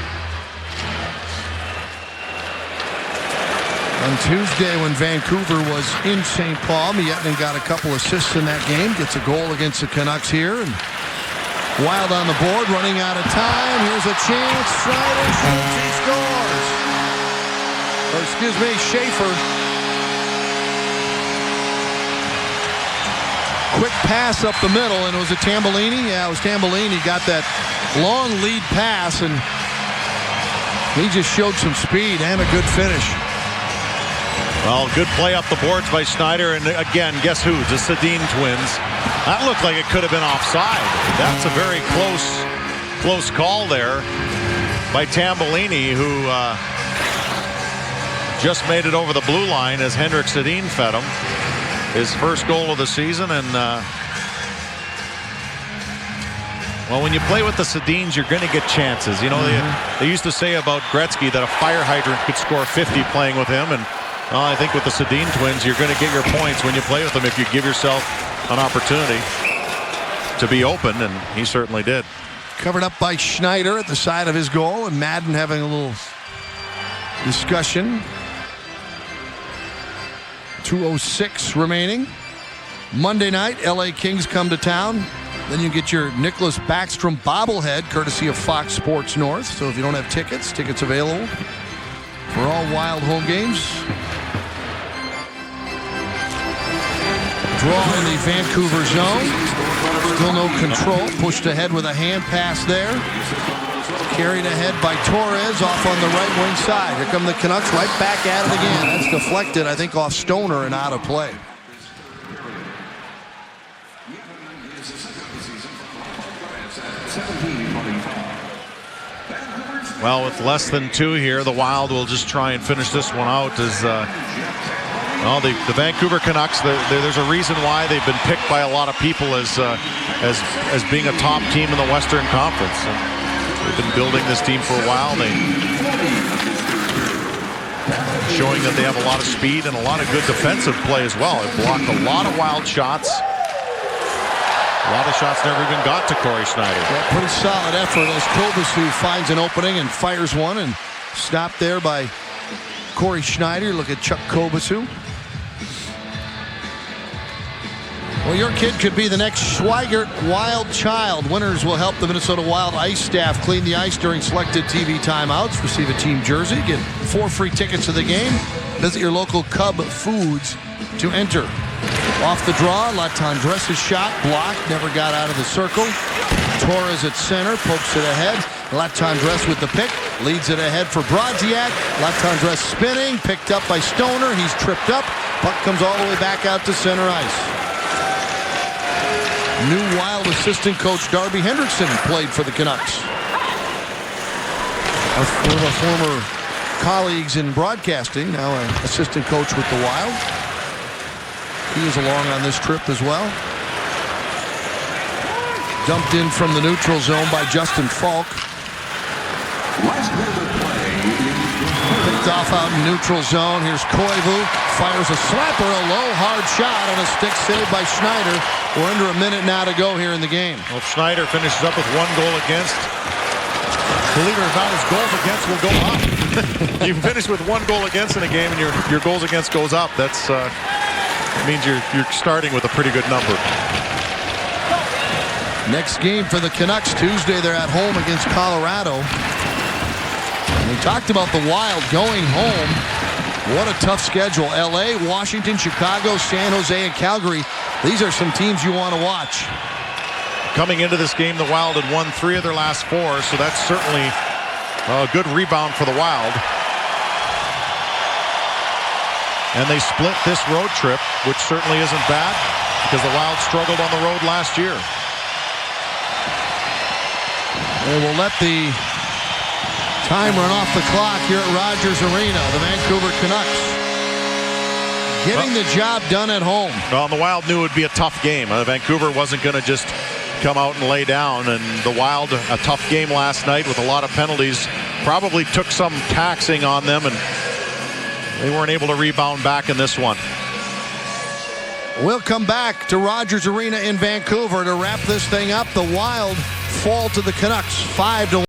On Tuesday, when Vancouver was in St. Paul, Miettinen got a couple assists in that game. Gets a goal against the Canucks here. And Wild on the board, running out of time. Here's a chance. Schneider shoots. He scores. Or excuse me, Schaefer. Quick pass up the middle, and it was a Tambellini. Yeah, it was Tambellini. Got that long lead pass, and he just showed some speed and a good finish. Well, good play up the boards by Schneider, and again, guess who? The Sedin twins. That looked like it could have been offside. That's a very close call there by Tambellini, who just made it over the blue line as Henrik Sedin fed him. His first goal of the season, and well, when you play with the Sedins, you're going to get chances. You know, they used to say about Gretzky that a fire hydrant could score 50 playing with him, and I think with the Sedin twins, you're going to get your points when you play with them if you give yourself an opportunity to be open, and he certainly did. Covered up by Schneider at the side of his goal, and Madden having a little discussion. 2:06 remaining. Monday night, LA Kings come to town. Then you get your Nicholas Backstrom bobblehead, courtesy of Fox Sports North. So if you don't have tickets available for all Wild home games. Draw in the Vancouver zone. Still no control. Pushed ahead with a hand pass there. Carried ahead by Torres off on the right wing side. Here come the Canucks right back at it again. That's deflected, I think, off Stoner and out of play. Well, with less than 2 here, the Wild will just try and finish this one out. As well, the Vancouver Canucks, there's a reason why they've been picked by a lot of people as being a top team in the Western Conference. And they've been building this team for a while. Showing that they have a lot of speed and a lot of good defensive play as well. They've blocked a lot of Wild shots. A lot of shots never even got to Corey Schneider. Yeah, pretty solid effort as Kobasu finds an opening and fires one, and stopped there by Corey Schneider. Look at Chuck Kobasu. Well, your kid could be the next Schweigert Wild child. Winners will help the Minnesota Wild ice staff clean the ice during selected TV timeouts. Receive a team jersey. Get 4 free tickets to the game. Visit your local Cub Foods to enter. Off the draw, Latendresse's shot blocked, never got out of the circle. Torres at center, pokes it ahead. Latendresse with the pick, leads it ahead for Brodziak. Latendresse spinning, picked up by Stoner. He's tripped up. Puck comes all the way back out to center ice. New Wild assistant coach Darby Hendrickson played for the Canucks. One of our former colleagues in broadcasting, now an assistant coach with the Wild. He is along on this trip as well. Dumped in from the neutral zone by Justin Falk. Picked off out in neutral zone. Here's Koivu. Fires a slapper, a low, hard shot on a stick save by Schneider. We're under a minute now to go here in the game. Well, if Schneider finishes up with 1 goal against, believe it or not, his goals against will go up. You finish with 1 goal against in a game and your goals against goes up. That's means you're starting with a pretty good number. Next game for the Canucks Tuesday. They're at home against Colorado. And we talked about the Wild going home. What a tough schedule. LA, Washington, Chicago, San Jose, and Calgary. These are some teams you want to watch. Coming into this game, the Wild had won 3 of their last 4, so that's certainly a good rebound for the Wild. And they split this road trip, which certainly isn't bad, because the Wild struggled on the road last year. They will let the time run off the clock here at Rogers Arena. The Vancouver Canucks getting the job done at home. Well, the Wild knew it would be a tough game. Vancouver wasn't going to just come out and lay down, and the Wild, a tough game last night with a lot of penalties, probably took some taxing on them, and they weren't able to rebound back in this one. We'll come back to Rogers Arena in Vancouver to wrap this thing up. The Wild fall to the Canucks 5-1.